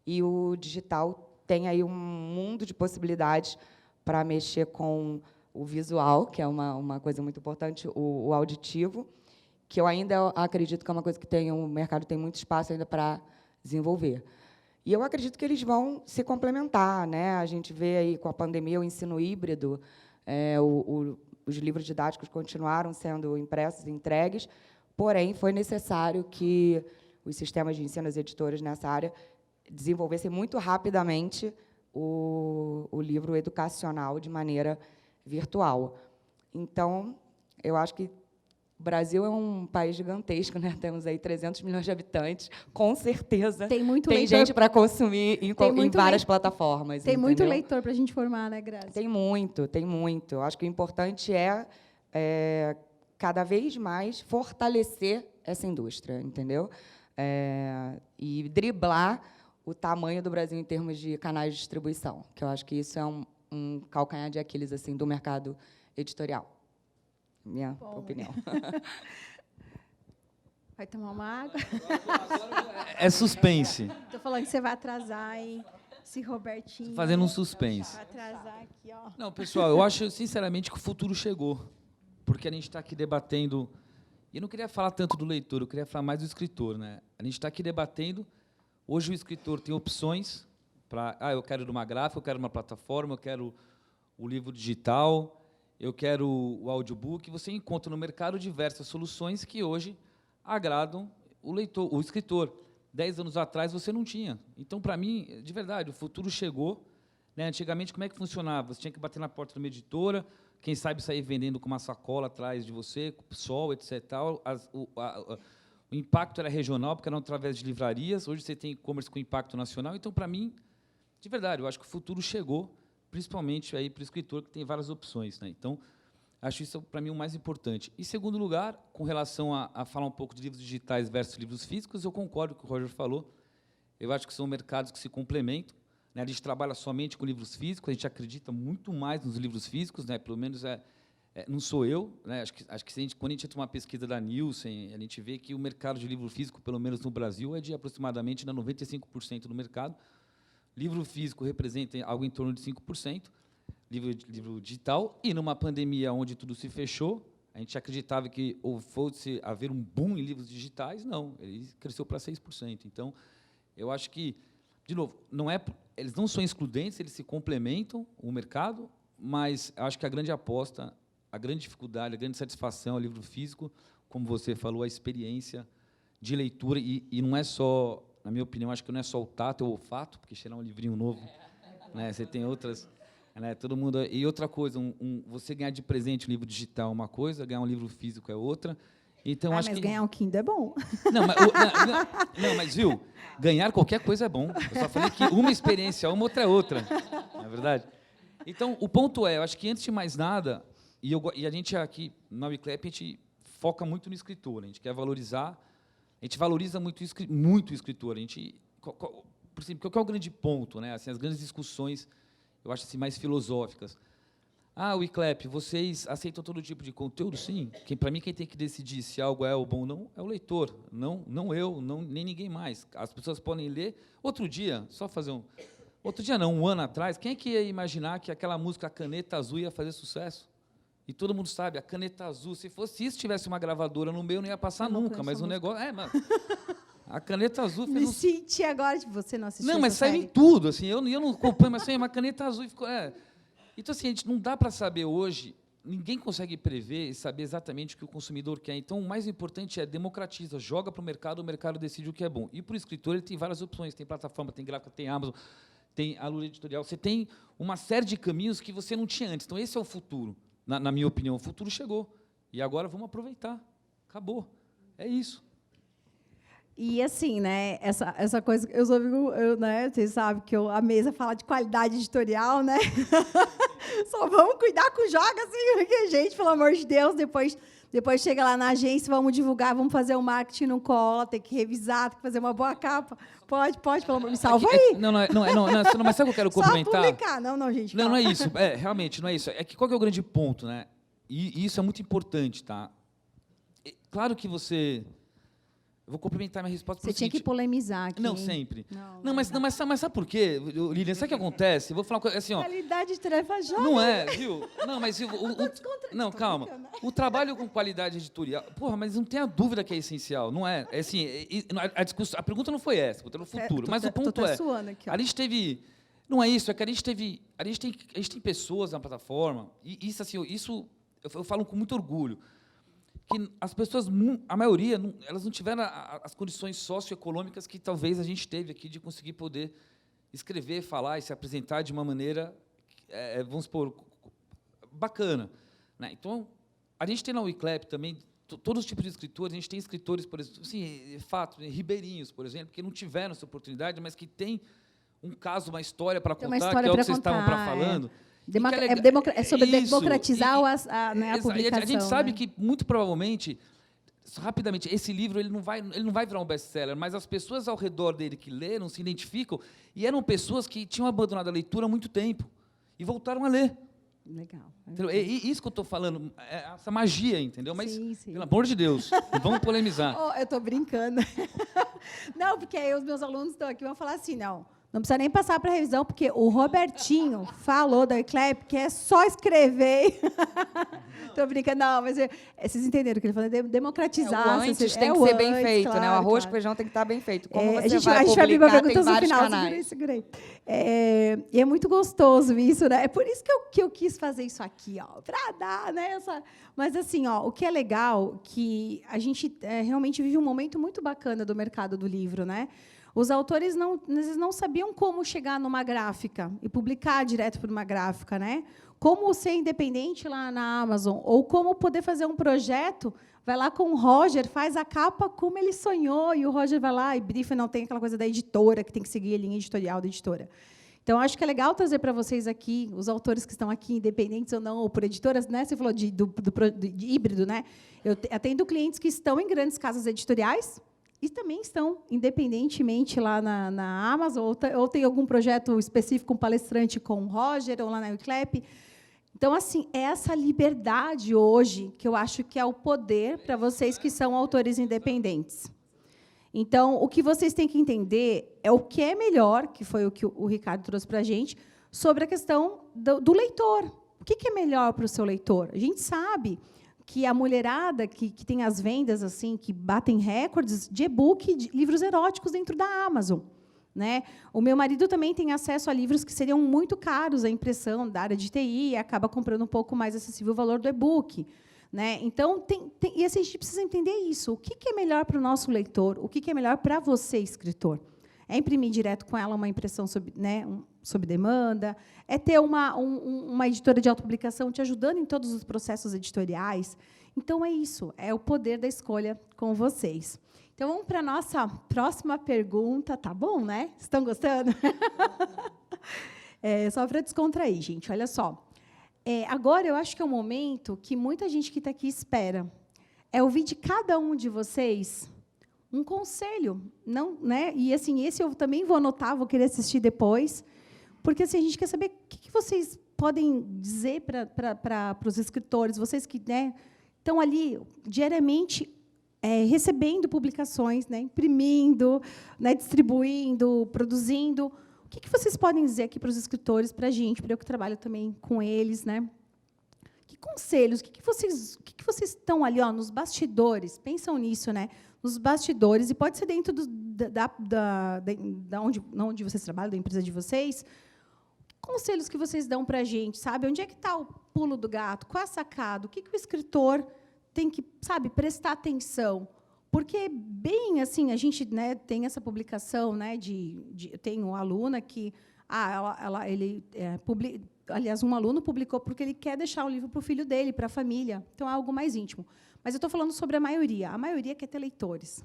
Speaker 3: e o digital tem aí um mundo de possibilidades para mexer com o visual, que é uma coisa muito importante, o auditivo, que eu ainda acredito que é uma coisa que o mercado tem muito espaço ainda para desenvolver. E eu acredito que eles vão se complementar, né? A gente vê aí com a pandemia o ensino híbrido, os livros didáticos continuaram sendo impressos e entregues, porém, foi necessário que os sistemas de ensino, as editoras nessa área, desenvolvessem muito rapidamente o livro educacional de maneira virtual. Então, eu acho que o Brasil é um país gigantesco, né? Temos aí 300 milhões de habitantes, com certeza tem gente para consumir em várias plataformas.
Speaker 1: Tem muito leitor para a gente formar, né, Grazi?
Speaker 3: Tem muito, tem muito. Eu acho que o importante é cada vez mais fortalecer essa indústria, entendeu? E driblar o tamanho do Brasil em termos de canais de distribuição, que eu acho que isso é um calcanhar de Aquiles assim, do mercado editorial. Minha opinião.
Speaker 1: Vai tomar uma água?
Speaker 2: É suspense.
Speaker 1: Estou falando que você vai atrasar, hein? Esse Robertinho.
Speaker 2: Tô fazendo um suspense.
Speaker 1: Vai atrasar aqui, ó.
Speaker 2: Não, pessoal, eu acho, sinceramente, que o futuro chegou. Porque a gente está aqui debatendo... E eu não queria falar tanto do leitor, eu queria falar mais do escritor, né? A gente está aqui debatendo Hoje o escritor tem opções para, eu quero de uma gráfica, eu quero uma plataforma, eu quero o livro digital, eu quero o audiobook. Você encontra no mercado diversas soluções que hoje agradam o leitor, o escritor. 10 anos atrás você não tinha. Então, para mim, de verdade, o futuro chegou. Né? Antigamente, como é que funcionava? Você tinha que bater na porta de uma editora, quem sabe sair vendendo com uma sacola atrás de você, com sol, etc. O impacto era regional, porque era através de livrarias. Hoje você tem e-commerce com impacto nacional. Então, para mim, de verdade, eu acho que o futuro chegou, principalmente aí para o escritor, que tem várias opções. Né? Então, acho isso, para mim, o mais importante. Em segundo lugar, com relação a falar um pouco de livros digitais versus livros físicos, eu concordo com o que o Roger falou. Eu acho que são mercados que se complementam. Né? A gente trabalha somente com livros físicos, a gente acredita muito mais nos livros físicos, né? Pelo menos não sou eu. Né? Acho que quando a gente entra uma pesquisa da Nielsen, a gente vê que o mercado de livro físico, pelo menos no Brasil, é de aproximadamente 95% do mercado. Livro físico representa algo em torno de 5%. Livro digital, e numa pandemia onde tudo se fechou, a gente acreditava que fosse haver um boom em livros digitais, não, ele cresceu para 6%. Então, eu acho que, de novo, eles não são excludentes, eles se complementam, o mercado, mas acho que a grande aposta, a grande dificuldade, a grande satisfação é o livro físico, como você falou, a experiência de leitura, e não é só, na minha opinião, acho que não é só o tato ou o olfato, porque cheirar um livrinho novo, né, você tem outras... Né, todo mundo, e outra coisa, você ganhar de presente um livro digital é uma coisa, ganhar um livro físico é outra. Então, acho
Speaker 1: mas
Speaker 2: que
Speaker 1: ganhar um Kindle é bom.
Speaker 2: Mas, viu, ganhar qualquer coisa é bom. Eu só falei que uma experiência é uma, outra é outra. Não é verdade? Então, o ponto é, eu acho que, antes de mais nada, e a gente aqui, na Wiclap, a gente foca muito no escritor, a gente quer valorizar, a gente valoriza muito o escritor. Por exemplo, qual é o grande ponto? Né? Assim, as grandes discussões, eu acho assim, mais filosóficas. Wiclap, vocês aceitam todo tipo de conteúdo? Sim. Para mim, quem tem que decidir se algo é ou bom ou não é o leitor, não eu, nem ninguém mais. As pessoas podem ler. Outro dia, um ano atrás, quem é que ia imaginar que aquela música A Caneta Azul ia fazer sucesso? E todo mundo sabe, a Caneta Azul, se isso tivesse uma gravadora no meio, não ia passar nunca, mas o negócio... mano, a Caneta Azul fez...
Speaker 1: Me senti agora, você não assistiu.
Speaker 2: Não, mas saiu em tudo, assim, eu não acompanho, mas saiu uma Caneta Azul e ficou... Então, assim, a gente não dá para saber hoje, ninguém consegue prever e saber exatamente o que o consumidor quer. Então, o mais importante é democratiza, joga para o mercado decide o que é bom. E, para o escritor, ele tem várias opções, tem plataforma, tem gráfica, tem Amazon, tem a Lura Editorial, você tem uma série de caminhos que você não tinha antes. Então, esse é o futuro, na minha opinião. O futuro chegou. E agora vamos aproveitar. Acabou. É isso.
Speaker 1: E, assim, né, essa coisa, né, vocês sabem que a mesa fala de qualidade editorial, né? Só vamos cuidar com o Joga, assim, porque, gente, pelo amor de Deus, depois chega lá na agência, vamos divulgar, vamos fazer o marketing, não cola, tem que revisar, tem que fazer uma boa capa. Pode, pelo amor, me salva aí.
Speaker 2: Não, mas sabe o que eu quero complementar?
Speaker 1: Só publicar. Não, gente.
Speaker 2: Não é isso. Realmente, não é isso. É que qual que é o grande ponto, né? E isso é muito importante, tá? Claro que você... Eu vou complementar minha resposta.
Speaker 1: Você tinha que polemizar aqui.
Speaker 2: Não, sempre. Mas sabe por quê, Lilian? Sabe o que acontece? Eu vou falar uma coisa assim, ó.
Speaker 1: Qualidade de tarefa jovem.
Speaker 2: Não é, viu? Não, mas viu, não, calma. O trabalho com qualidade editorial, porra, mas não tenha dúvida que é essencial, não é? É assim, a pergunta não foi essa, a pergunta no futuro. Mas o ponto é, a gente teve, não é isso, é que a gente tem pessoas na plataforma e isso assim, eu falo com muito orgulho. Que as pessoas, a maioria, elas não tiveram as condições socioeconômicas que talvez a gente teve aqui de conseguir poder escrever, falar e se apresentar de uma maneira, vamos supor, bacana. Né? Então, a gente tem na Wiclap também todos os tipos de escritores. A gente tem escritores, por exemplo, assim, ribeirinhos, por exemplo, que não tiveram essa oportunidade, mas que têm um caso, uma história para contar, que é o que vocês estavam falando.
Speaker 1: É sobre democratizar a publicação.
Speaker 2: A gente sabe que, muito provavelmente, rapidamente, esse livro ele não vai virar um best-seller, mas as pessoas ao redor dele que leram se identificam, e eram pessoas que tinham abandonado a leitura há muito tempo e voltaram a ler.
Speaker 1: Legal.
Speaker 2: É isso que eu estou falando, essa magia, entendeu? Mas,
Speaker 1: sim.
Speaker 2: pelo amor de Deus, vamos polemizar.
Speaker 1: Eu estou brincando. Não, porque aí os meus alunos estão aqui e vão falar assim, Não precisa nem passar para revisão, porque o Robertinho falou da Euclep que é só escrever. Estou brincando, não, mas vocês entenderam o que ele falou, democratizar.
Speaker 3: O antes tem que ser bem feito,
Speaker 1: claro,
Speaker 3: né? O arroz
Speaker 1: claro.
Speaker 3: com feijão tem que estar bem feito. Como
Speaker 1: A
Speaker 3: você
Speaker 1: gente
Speaker 3: vai
Speaker 1: vai abrir uma
Speaker 3: publicar,
Speaker 1: pergunta
Speaker 3: tem
Speaker 1: no
Speaker 3: vários
Speaker 1: final,
Speaker 3: canais.
Speaker 1: segurei. E é muito gostoso isso, né? É por isso que eu quis fazer isso aqui, ó, para dar, né? Mas assim, ó, o que é legal, que a gente realmente vive um momento muito bacana do mercado do livro, né? Os autores às vezes não sabiam como chegar numa gráfica e publicar direto por uma gráfica, né? Como ser independente lá na Amazon, ou como poder fazer um projeto, vai lá com o Roger, faz a capa como ele sonhou, e o Roger vai lá e brifa, não tem aquela coisa da editora, que tem que seguir a linha editorial da editora. Então, acho que é legal trazer para vocês aqui, os autores que estão aqui, independentes ou não, ou por editoras, né? Você falou de híbrido, né? Eu atendo clientes que estão em grandes casas editoriais, e também estão independentemente lá na Amazon, ou tem algum projeto específico, um palestrante com o Roger, ou lá na Euclep. Então, assim, é essa liberdade hoje que eu acho que é o poder para vocês que são autores independentes. Então, o que vocês têm que entender é o que é melhor, que foi o que o Ricardo trouxe para a gente, sobre a questão do leitor. O que é melhor para o seu leitor? A gente sabe que a mulherada que tem as vendas assim que batem recordes de e-book, de livros eróticos dentro da Amazon, né? O meu marido também tem acesso a livros que seriam muito caros, a impressão da área de TI, e acaba comprando um pouco mais acessível o valor do e-book, né? Então, e assim, a gente precisa entender isso. O que é melhor para o nosso leitor? O que é melhor para você, escritor? É imprimir direto com ela uma impressão sob demanda? É ter uma editora de autopublicação te ajudando em todos os processos editoriais? Então, é isso. É o poder da escolha com vocês. Então, vamos para a nossa próxima pergunta. Tá bom, né? Estão gostando? Só para descontrair, gente. Olha só. Agora, eu acho que é um momento que muita gente que está aqui espera. É ouvir de cada um de vocês um conselho, não, né? E assim, esse eu também vou anotar, vou querer assistir depois, porque assim, a gente quer saber o que vocês podem dizer para os escritores, vocês que, né, estão ali diariamente recebendo publicações, né, imprimindo, né, distribuindo, produzindo. O que vocês podem dizer aqui para os escritores, para a gente, para eu que trabalho também com eles, né? Que conselhos? O que vocês estão ali, ó, nos bastidores? Pensam nisso, né? Nos bastidores, e pode ser dentro onde vocês trabalham, da empresa de vocês. Que conselhos que vocês dão para a gente, sabe? Onde é que está o pulo do gato? Qual é a sacada? O que o escritor tem que, sabe, prestar atenção? Porque, bem assim, a gente, né, tem essa publicação, né, eu tenho uma aluna que aliás, um aluno publicou porque ele quer deixar o livro para o filho dele, para a família. Então, é algo mais íntimo. Mas eu estou falando sobre a maioria. A maioria quer ter leitores.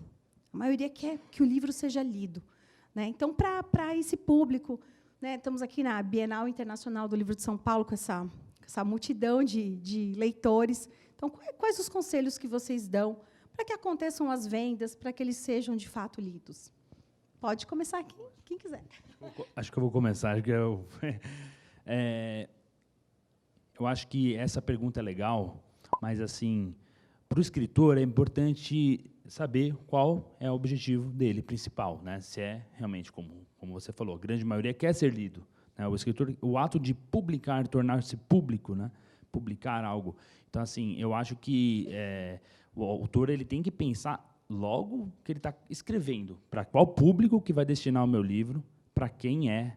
Speaker 1: A maioria quer que o livro seja lido, né? Então, para esse público, né, estamos aqui na Bienal Internacional do Livro de São Paulo, com essa multidão de leitores. Então, quais os conselhos que vocês dão para que aconteçam as vendas, para que eles sejam, de fato, lidos? Pode começar aqui, quem quiser.
Speaker 4: Acho que eu vou começar. Eu acho que essa pergunta é legal, mas, assim, para o escritor é importante saber qual é o objetivo dele principal, né? Se é realmente, como você falou, a grande maioria quer ser lido, né? O escritor, o ato de publicar, tornar-se público, né? Publicar algo. Então, assim, eu acho que o autor ele tem que pensar logo que ele está escrevendo, para qual público que vai destinar o meu livro, para quem é,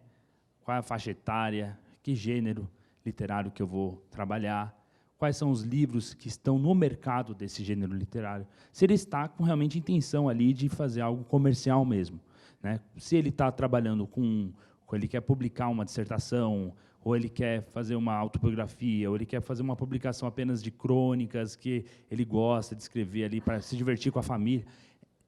Speaker 4: qual é a faixa etária, que gênero literário que eu vou trabalhar, quais são os livros que estão no mercado desse gênero literário, se ele está com realmente intenção ali de fazer algo comercial mesmo, né? Se ele está trabalhando ele quer publicar uma dissertação, ou ele quer fazer uma autobiografia, ou ele quer fazer uma publicação apenas de crônicas que ele gosta de escrever ali para se divertir com a família,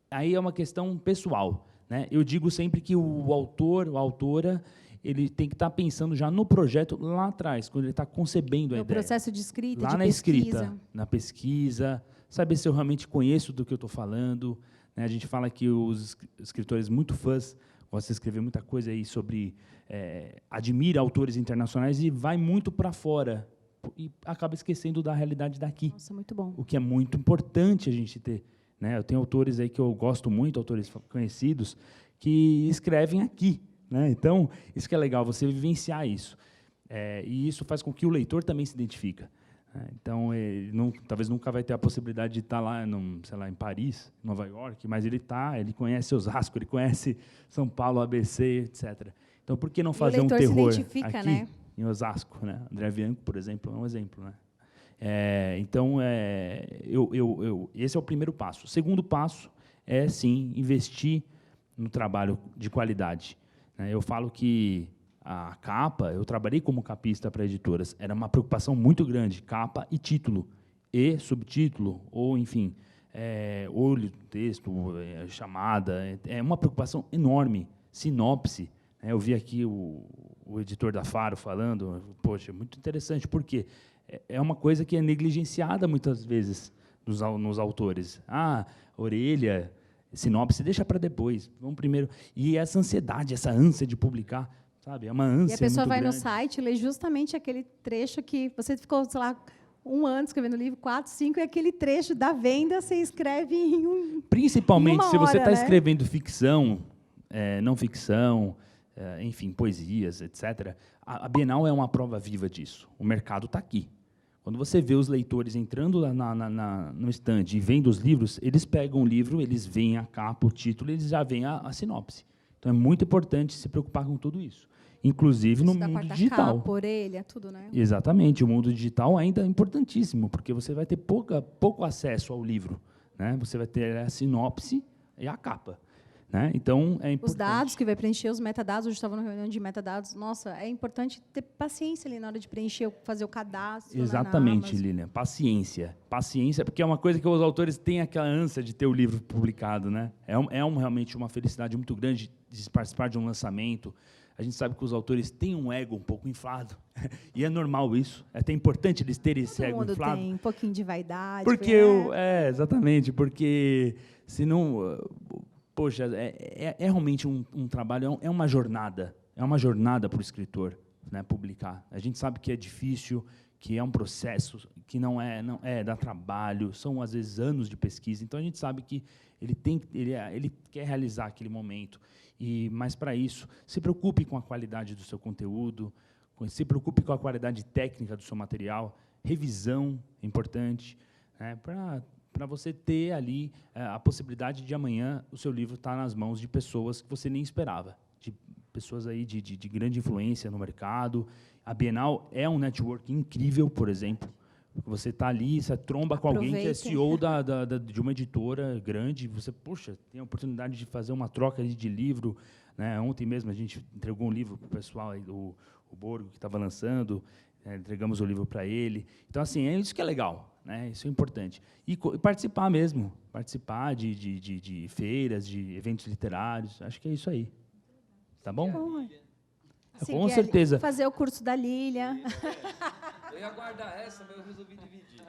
Speaker 4: aí é uma questão pessoal, né? Eu digo sempre que o autor, ou a autora, ele tem que estar pensando já no projeto lá atrás, quando ele está concebendo a ideia.
Speaker 1: No processo de escrita,
Speaker 4: lá
Speaker 1: de
Speaker 4: na
Speaker 1: pesquisa.
Speaker 4: Escrita, na pesquisa, saber se eu realmente conheço do que eu estou falando, né? A gente fala que os escritores muito fãs gostam de escrever muita coisa aí sobre... admira autores internacionais e vai muito para fora e acaba esquecendo da realidade daqui.
Speaker 1: Nossa, muito bom.
Speaker 4: O que é muito importante a gente ter, né? Eu tenho autores aí que eu gosto muito, autores conhecidos, que escrevem aqui, né? Então, isso que é legal, você vivenciar isso. E isso faz com que o leitor também se identifique. Então, ele talvez nunca vai ter a possibilidade de estar lá, sei lá, em Paris, Nova York, mas ele conhece Osasco, ele conhece São Paulo, ABC, etc. Então, por que não fazer um terror
Speaker 1: se identifica,
Speaker 4: aqui,
Speaker 1: né?
Speaker 4: em Osasco, né? André Bianco, por exemplo, é um exemplo, né? Então, esse é o primeiro passo. O segundo passo é, sim, investir no trabalho de qualidade. Eu falo que a capa, eu trabalhei como capista para editoras, era uma preocupação muito grande, capa e título, e subtítulo, ou, enfim, olho do texto, chamada, é uma preocupação enorme, sinopse. Eu vi aqui o editor da Faro falando, poxa, muito interessante, porque é uma coisa que é negligenciada muitas vezes nos autores. Orelha, sinopse, deixa para depois, vamos primeiro. E essa ansiedade, essa ânsia de publicar, sabe? É uma ânsia.
Speaker 1: E a pessoa
Speaker 4: muito
Speaker 1: vai
Speaker 4: grande.
Speaker 1: no site e lê justamente aquele trecho que você ficou, sei lá, 1 ano escrevendo o livro, 4, 5, e aquele trecho da venda você escreve
Speaker 4: Principalmente se você está
Speaker 1: né?
Speaker 4: escrevendo ficção, não ficção, enfim, poesias, etc. A Bienal é uma prova viva disso. O mercado está aqui. Quando você vê os leitores entrando lá no stand e vendo os livros, eles pegam o livro, eles veem a capa, o título, eles já veem a sinopse. Então, é muito importante se preocupar com tudo isso, inclusive no mundo digital.
Speaker 1: Capa, orelha, tudo, né?
Speaker 4: Exatamente. O mundo digital ainda é importantíssimo, porque você vai ter pouco acesso ao livro, né? Você vai ter a sinopse e a capa. Né? Então, é importante.
Speaker 1: Os dados que vai preencher, os metadados, hoje estava numa reunião de metadados, nossa, é importante ter paciência ali na hora de preencher, fazer o cadastro.
Speaker 4: Exatamente, Lilian, paciência. Paciência, porque é uma coisa que os autores têm aquela ânsia de ter o livro publicado. Né? Realmente uma felicidade muito grande de participar de um lançamento. A gente sabe que os autores têm um ego um pouco inflado, e é normal isso. É até importante eles terem esse ego inflado.
Speaker 1: Tem um pouquinho de vaidade.
Speaker 4: Porque exatamente, porque senão... Poxa, é realmente um trabalho, é uma jornada para o escritor, né, publicar. A gente sabe que é difícil, que é um processo, que não dá trabalho, são às vezes anos de pesquisa. Então a gente sabe que ele quer realizar aquele momento. Mas para isso, se preocupe com a qualidade do seu conteúdo, se preocupe com a qualidade técnica do seu material, revisão é importante, né, para você ter ali a possibilidade de amanhã o seu livro estar nas mãos de pessoas que você nem esperava, de pessoas aí de grande influência no mercado. A Bienal é um network incrível, por exemplo. Você está ali, você tromba com alguém que é CEO de uma editora grande, você, poxa, tem a oportunidade de fazer uma troca ali de livro. Né? Ontem mesmo a gente entregou um livro para o pessoal, aí, o Borgo, que estava lançando, entregamos o livro para ele. Então, assim, é isso que é legal. Né? Isso é importante. E participar mesmo, participar de feiras, de eventos literários, acho que é isso aí. Tá bom? Com certeza.
Speaker 1: Fazer o curso da Lília.
Speaker 2: Eu ia guardar essa, mas eu resolvi dividir.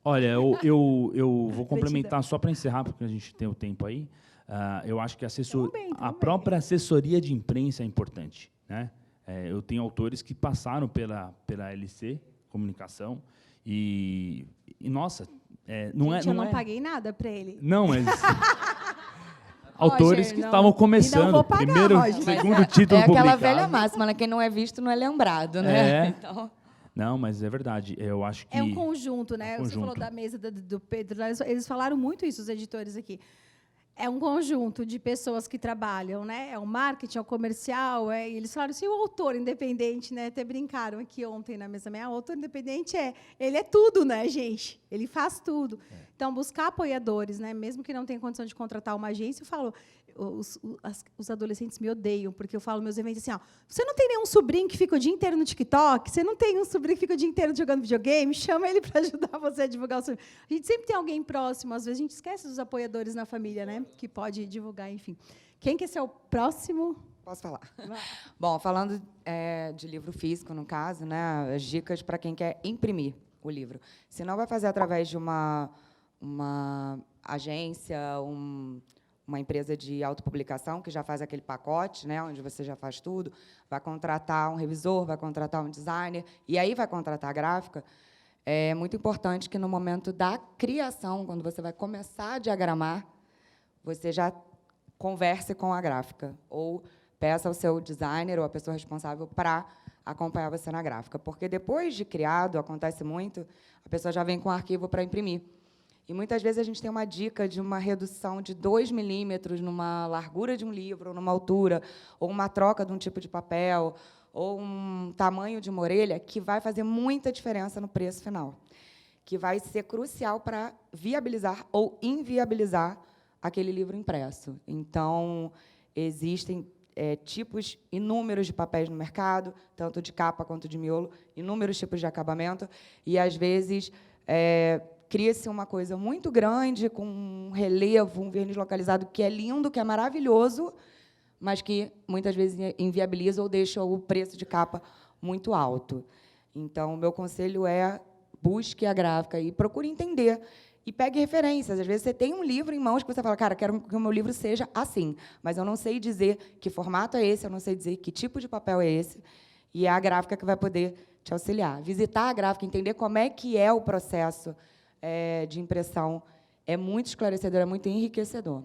Speaker 4: Olha, eu vou complementar só para encerrar, porque a gente tem o tempo aí. Eu acho que a própria assessoria de imprensa é importante. Né? Eu tenho autores que passaram pela LC, Comunicação, e nossa,
Speaker 1: eu não paguei nada para ele.
Speaker 4: Não, mas autores que estavam começando,
Speaker 1: vou pagar,
Speaker 4: primeiro,
Speaker 1: Roger.
Speaker 4: segundo título publicado.
Speaker 3: É aquela velha máxima, né? Quem não é visto não é lembrado, né? Então...
Speaker 4: Não, mas é verdade. Eu acho que
Speaker 1: é um conjunto, né? Você falou da mesa do Pedro, eles falaram muito isso, os editores aqui. É um conjunto de pessoas que trabalham, né? É o marketing, é o comercial, e eles falaram assim, o autor independente, né? Até brincaram aqui ontem na mesa meia, o autor independente ele é tudo, né, gente? Ele faz tudo. Então, buscar apoiadores, né? Mesmo que não tenha condição de contratar uma agência, eu falo, os adolescentes me odeiam, porque eu falo nos meus eventos assim, ó, você não tem nenhum sobrinho que fica o dia inteiro no TikTok? Você não tem um sobrinho que fica o dia inteiro jogando videogame? Chama ele para ajudar você a divulgar o seu... A gente sempre tem alguém próximo, às vezes a gente esquece dos apoiadores na família, né? Que pode divulgar, enfim. Quem quer ser o próximo?
Speaker 3: Posso falar? Bom, falando de livro físico, no caso, né, as dicas para quem quer imprimir o livro. Se não vai fazer através de uma agência, uma empresa de autopublicação que já faz aquele pacote, né, onde você já faz tudo, vai contratar um revisor, vai contratar um designer, e aí vai contratar a gráfica. É muito importante que, no momento da criação, quando você vai começar a diagramar, você já converse com a gráfica, ou peça ao seu designer ou a pessoa responsável para acompanhar você na gráfica. Porque depois de criado, acontece muito, a pessoa já vem com o arquivo para imprimir. E muitas vezes a gente tem uma dica de uma redução de 2 milímetros numa largura de um livro, numa altura, ou uma troca de um tipo de papel, ou um tamanho de uma orelha, que vai fazer muita diferença no preço final, que vai ser crucial para viabilizar ou inviabilizar aquele livro impresso. Então, existem tipos inúmeros de papéis no mercado, tanto de capa quanto de miolo, inúmeros tipos de acabamento, e, às vezes, cria-se uma coisa muito grande, com um relevo, um verniz localizado, que é lindo, que é maravilhoso, mas que, muitas vezes, inviabiliza ou deixa o preço de capa muito alto. Então, o meu conselho é busque a gráfica e procure entender. E pegue referências. Às vezes, você tem um livro em mãos que você fala, cara, quero que o meu livro seja assim, mas eu não sei dizer que formato é esse, eu não sei dizer que tipo de papel é esse, e é a gráfica que vai poder te auxiliar. Visitar a gráfica, entender como é que é o processo de impressão, é muito esclarecedor, é muito enriquecedor.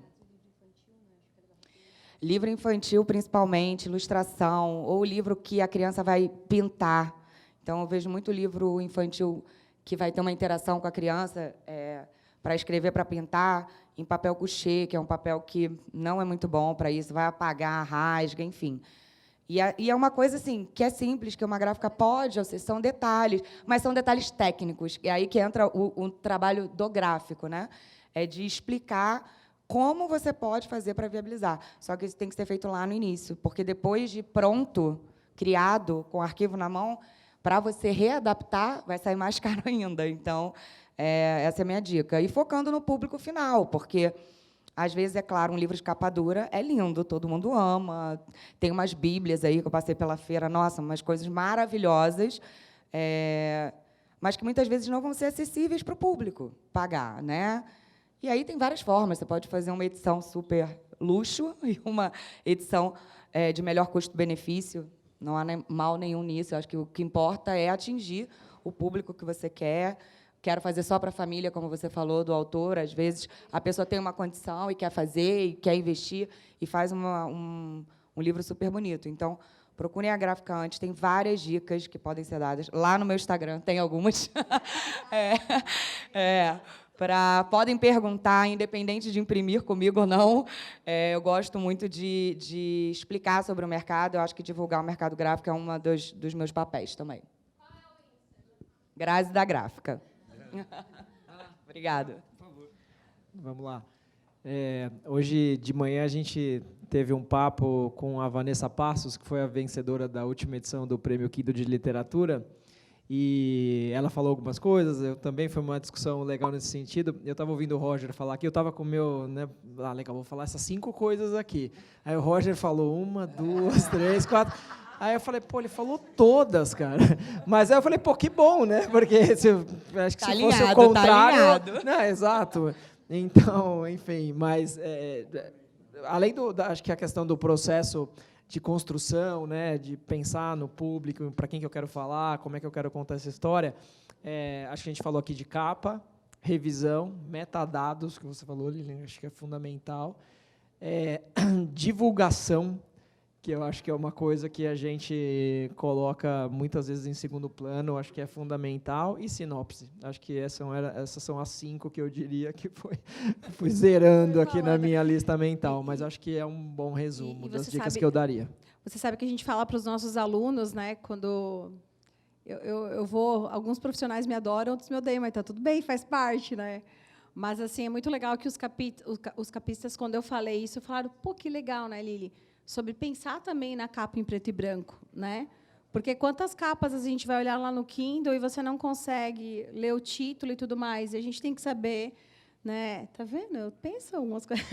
Speaker 3: Livro infantil, principalmente, ilustração, ou livro que a criança vai pintar. Então, eu vejo muito livro infantil que vai ter uma interação com a criança para escrever, para pintar, em papel couché, que é um papel que não é muito bom para isso, vai apagar, rasga, enfim. E é uma coisa assim, que é simples, que uma gráfica pode, ou seja, são detalhes, mas são detalhes técnicos. E aí que entra o trabalho do gráfico, né? É de explicar como você pode fazer para viabilizar. Só que isso tem que ser feito lá no início, porque depois de pronto, criado, com o arquivo na mão, para você readaptar, vai sair mais caro ainda. Então, essa é a minha dica. E focando no público final, porque, às vezes, é claro, um livro de capa dura é lindo, todo mundo ama. Tem umas bíblias aí que eu passei pela feira, nossa, umas coisas maravilhosas, mas que, muitas vezes, não vão ser acessíveis para o público pagar, né? E aí tem várias formas. Você pode fazer uma edição super luxo e uma edição de melhor custo-benefício. Não há mal nenhum nisso. Eu acho que o que importa é atingir o público que você quer. Quero fazer só para a família, como você falou, do autor. Às vezes, a pessoa tem uma condição e quer fazer, e quer investir, e faz um livro super bonito. Então, procurem a gráfica antes. Tem várias dicas que podem ser dadas. Lá no meu Instagram tem algumas. Podem perguntar, independente de imprimir comigo ou não. Eu gosto muito de explicar sobre o mercado. Eu acho que divulgar o mercado gráfico é um dos meus papéis também. Grazi da Gráfica. Obrigada.
Speaker 5: Vamos lá. Hoje de manhã a gente teve um papo com a Vanessa Passos, que foi a vencedora da última edição do Prêmio Kindle de Literatura. E ela falou algumas coisas, eu também, foi uma discussão legal nesse sentido. Eu estava ouvindo o Roger falar aqui, eu estava com o meu... legal, vou falar essas 5 coisas aqui. Aí o Roger falou 1, 2, 3, 4... Aí eu falei, ele falou todas, cara. Mas aí eu falei, que bom, né? Porque acho que se fosse o contrário... Não, exato. Então, enfim, mas... além acho que a questão do processo de construção, né, de pensar no público, para quem que eu quero falar, como é que eu quero contar essa história. Acho que a gente falou aqui de capa, revisão, metadados, que você falou, Lilian, acho que é fundamental. Divulgação, que eu acho que é uma coisa que a gente coloca muitas vezes em segundo plano, acho que é fundamental, e sinopse. Acho que essas são as 5 que eu diria que fui zerando aqui na minha lista mental, mas acho que é um bom resumo das dicas que eu daria.
Speaker 1: Você sabe que a gente fala para os nossos alunos, né, quando eu vou, alguns profissionais me adoram, outros me odeiam, mas está tudo bem, faz parte, né? Mas assim, é muito legal que os capistas, quando eu falei isso, falaram, que legal, né, Lili? Sobre pensar também na capa em preto e branco, né? Porque quantas capas a gente vai olhar lá no Kindle e você não consegue ler o título e tudo mais, e a gente tem que saber, né? Tá vendo? Eu penso algumas coisas.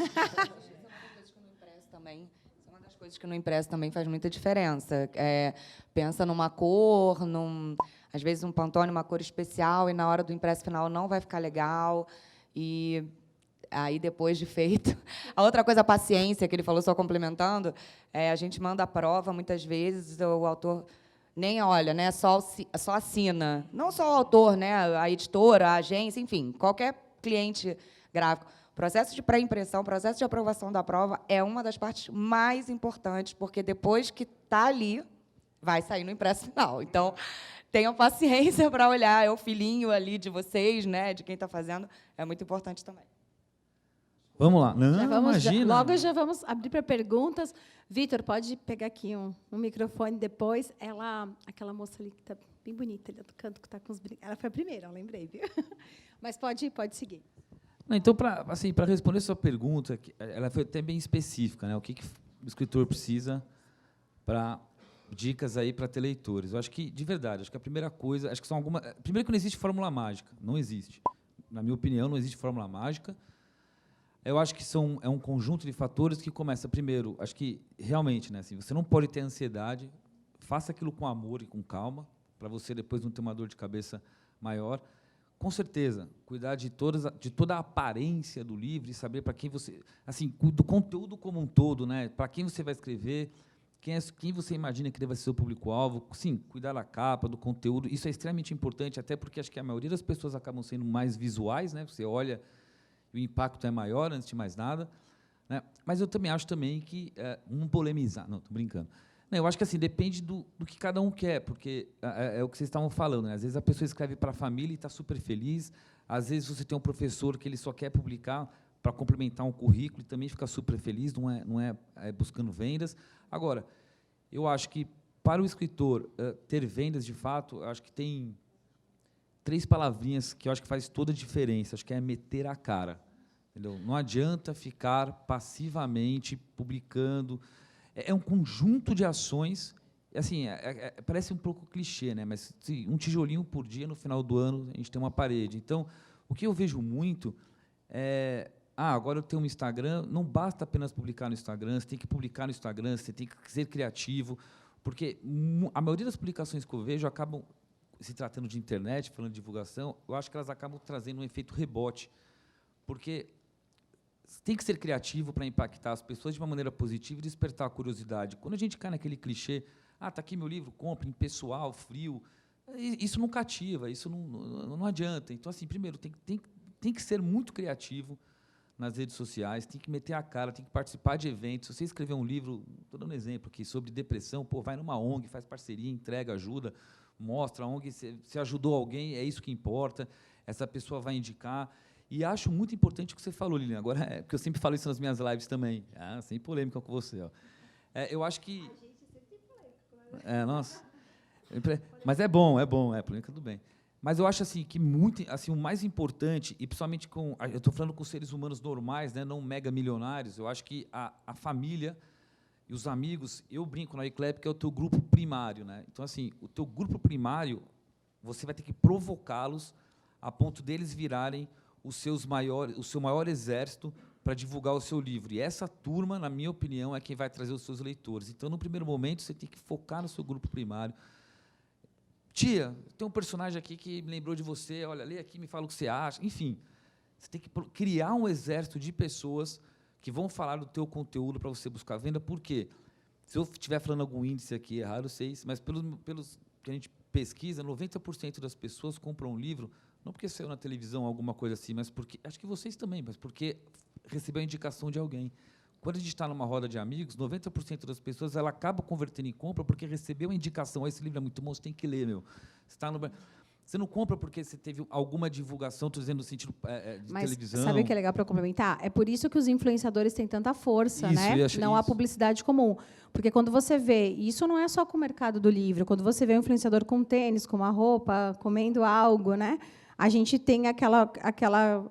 Speaker 3: Uma das coisas que no impresso também faz muita diferença. Pensa numa cor, às vezes um Pantone, uma cor especial, e na hora do impresso final não vai ficar legal. E aí, depois de feito... A outra coisa, a paciência, que ele falou, só complementando, a gente manda a prova, muitas vezes, o autor nem olha, né, só assina. Não só o autor, né, a editora, a agência, enfim, qualquer cliente gráfico. processo de pré-impressão, processo de aprovação da prova é uma das partes mais importantes, porque depois que está ali, vai sair no impresso final. Então, tenham paciência para olhar, é o filhinho ali de vocês, né, de quem está fazendo, é muito importante também.
Speaker 2: Vamos lá. Não,
Speaker 1: Imagina. Logo já vamos abrir para perguntas. Vitor, pode pegar aqui um microfone depois. Aquela moça ali que está bem bonita, ali do canto, que está com os brincos. Ela foi a primeira, eu lembrei, viu? Mas pode seguir.
Speaker 2: Não, então, para responder a sua pergunta, ela foi até bem específica, né? O que o escritor precisa para dicas aí para ter leitores. Eu acho que, de verdade, acho que a primeira coisa, acho que são algumas. Primeiro que não existe fórmula mágica, não existe. Na minha opinião, não existe fórmula mágica. Eu acho que é um conjunto de fatores que começa primeiro, acho que realmente, né, assim, você não pode ter ansiedade, faça aquilo com amor e com calma, para você depois não ter uma dor de cabeça maior. Com certeza, cuidar de toda a aparência do livro e saber para quem você, assim, do conteúdo como um todo, né, para quem você vai escrever, quem você imagina que deve ser o público-alvo, sim, cuidar da capa, do conteúdo, isso é extremamente importante, até porque acho que a maioria das pessoas acabam sendo mais visuais, né, você olha, o impacto é maior, antes de mais nada, né? Mas eu também acho que não polemizar, não, estou brincando. Não, eu acho que assim depende do que cada um quer, porque é o que vocês estavam falando, né? Às vezes a pessoa escreve para a família e está super feliz, às vezes você tem um professor que ele só quer publicar para complementar um currículo e também fica super feliz, não é buscando vendas. Agora, eu acho que para o escritor ter vendas de fato, eu acho que tem 3 palavrinhas que eu acho que faz toda a diferença, acho que é meter a cara. Entendeu? Não adianta ficar passivamente publicando. É um conjunto de ações. Assim, parece um pouco clichê, né? Mas um tijolinho por dia, no final do ano, a gente tem uma parede. Então, o que eu vejo muito é... agora eu tenho um Instagram, não basta apenas publicar no Instagram, você tem que publicar no Instagram, você tem que ser criativo, porque a maioria das publicações que eu vejo acabam, se tratando de internet, falando de divulgação, eu acho que elas acabam trazendo um efeito rebote, porque tem que ser criativo para impactar as pessoas de uma maneira positiva e despertar a curiosidade. Quando a gente cai naquele clichê, está aqui meu livro, compre, impessoal, frio, isso não cativa, isso não adianta. Então, assim, primeiro, tem que ser muito criativo nas redes sociais, tem que meter a cara, tem que participar de eventos. Se você escrever um livro, estou dando um exemplo aqui, sobre depressão, vai numa ONG, faz parceria, entrega, ajuda, mostra a ONG, se ajudou alguém, é isso que importa, essa pessoa vai indicar. E acho muito importante o que você falou, Lilian, agora, porque eu sempre falo isso nas minhas lives também, sem polêmica com você. Ó. Eu acho que... A gente sempre tem polêmica. Nossa. Mas é bom, polêmica tudo bem. Mas eu acho assim, que muito, assim, o mais importante, e principalmente eu estou falando com seres humanos normais, né, não mega milionários, eu acho que a família e os amigos, eu brinco na iClap, que é o teu grupo primário. Né? Então, assim, o teu grupo primário, você vai ter que provocá-los a ponto deles virarem o seu maior exército para divulgar o seu livro. E essa turma, na minha opinião, é quem vai trazer os seus leitores. Então, no primeiro momento, você tem que focar no seu grupo primário. Tia, tem um personagem aqui que me lembrou de você, olha, lê aqui, me fala o que você acha. Enfim, você tem que criar um exército de pessoas que vão falar do teu conteúdo para você buscar venda. Por quê? Se eu estiver falando algum índice aqui errado, eu sei, mas pelos que a gente pesquisa, 90% das pessoas compram um livro, não porque saiu na televisão, alguma coisa assim, mas porque, acho que vocês também, mas porque recebeu a indicação de alguém. Quando a gente está numa roda de amigos, 90% das pessoas ela acaba convertendo em compra porque recebeu a indicação. Esse livro é muito bom, você tem que ler, meu. Você não compra porque você teve alguma divulgação, estou dizendo no sentido de televisão.
Speaker 1: Sabe o que é legal para complementar? É por isso que os influenciadores têm tanta força, né? Não a publicidade comum. Porque quando você vê, e isso não é só com o mercado do livro, quando você vê um influenciador com tênis, com uma roupa, comendo algo, né? A gente tem aquela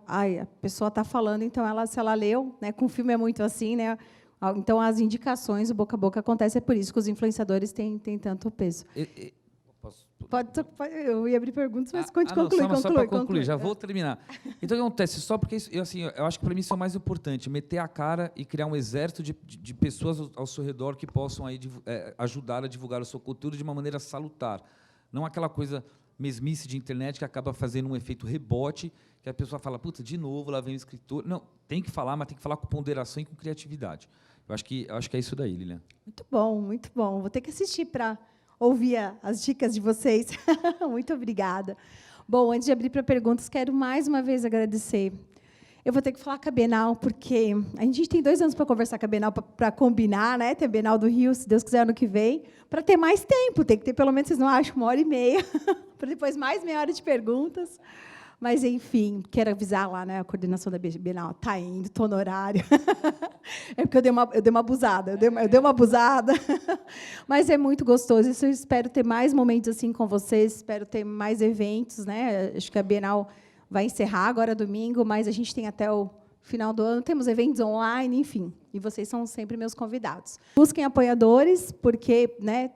Speaker 1: a pessoa está falando, então se ela leu, né? Com o filme é muito assim, né? Então as indicações, o boca a boca acontece, é por isso que os influenciadores têm tanto peso. Eu ia abrir perguntas, mas conclui.
Speaker 2: Só para concluir, já vou terminar. Então, o que acontece? Só porque eu acho que, para mim, isso é o mais importante, meter a cara e criar um exército de pessoas ao seu redor que possam aí, ajudar a divulgar o seu conteúdo de uma maneira salutar. Não aquela coisa mesmice de internet que acaba fazendo um efeito rebote, que a pessoa fala, puta, de novo, lá vem o escritor. Não, tem que falar, mas tem que falar com ponderação e com criatividade. Eu acho que é isso daí, Lilian.
Speaker 1: Muito bom, muito bom. Vou ter que assistir para ouvir as dicas de vocês. Muito obrigada. Bom, antes de abrir para perguntas, quero mais uma vez agradecer Eu vou ter que falar com a Bienal, porque a gente tem 2 anos para conversar com a Bienal, para combinar, né? Tem a Bienal do Rio, se Deus quiser, ano que vem, para ter mais tempo. Tem que ter, pelo menos, vocês não acham, 1h30, para depois mais meia hora de perguntas. Mas, enfim, quero avisar lá, né? A coordenação da Bienal está indo, estou no horário. É porque eu dei uma abusada, eu dei uma abusada. Mas é muito gostoso. Isso eu espero ter mais momentos assim com vocês, espero ter mais eventos, né? Acho que a Bienal vai encerrar agora domingo, mas a gente tem até o final do ano, temos eventos online, enfim, e vocês são sempre meus convidados. Busquem apoiadores, porque, né,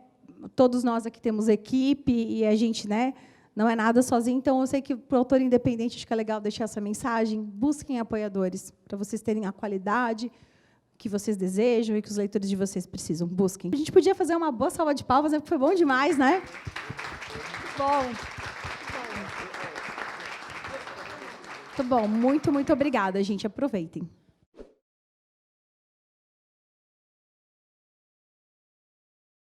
Speaker 1: todos nós aqui temos equipe e a gente, né, não é nada sozinho, então eu sei que para o autor independente acho que é legal deixar essa mensagem, busquem apoiadores, para vocês terem a qualidade que vocês desejam e que os leitores de vocês precisam. Busquem. A gente podia fazer uma boa salva de palmas, né, porque foi bom demais, né? Bom. Muito bom, muito obrigada, gente. Aproveitem.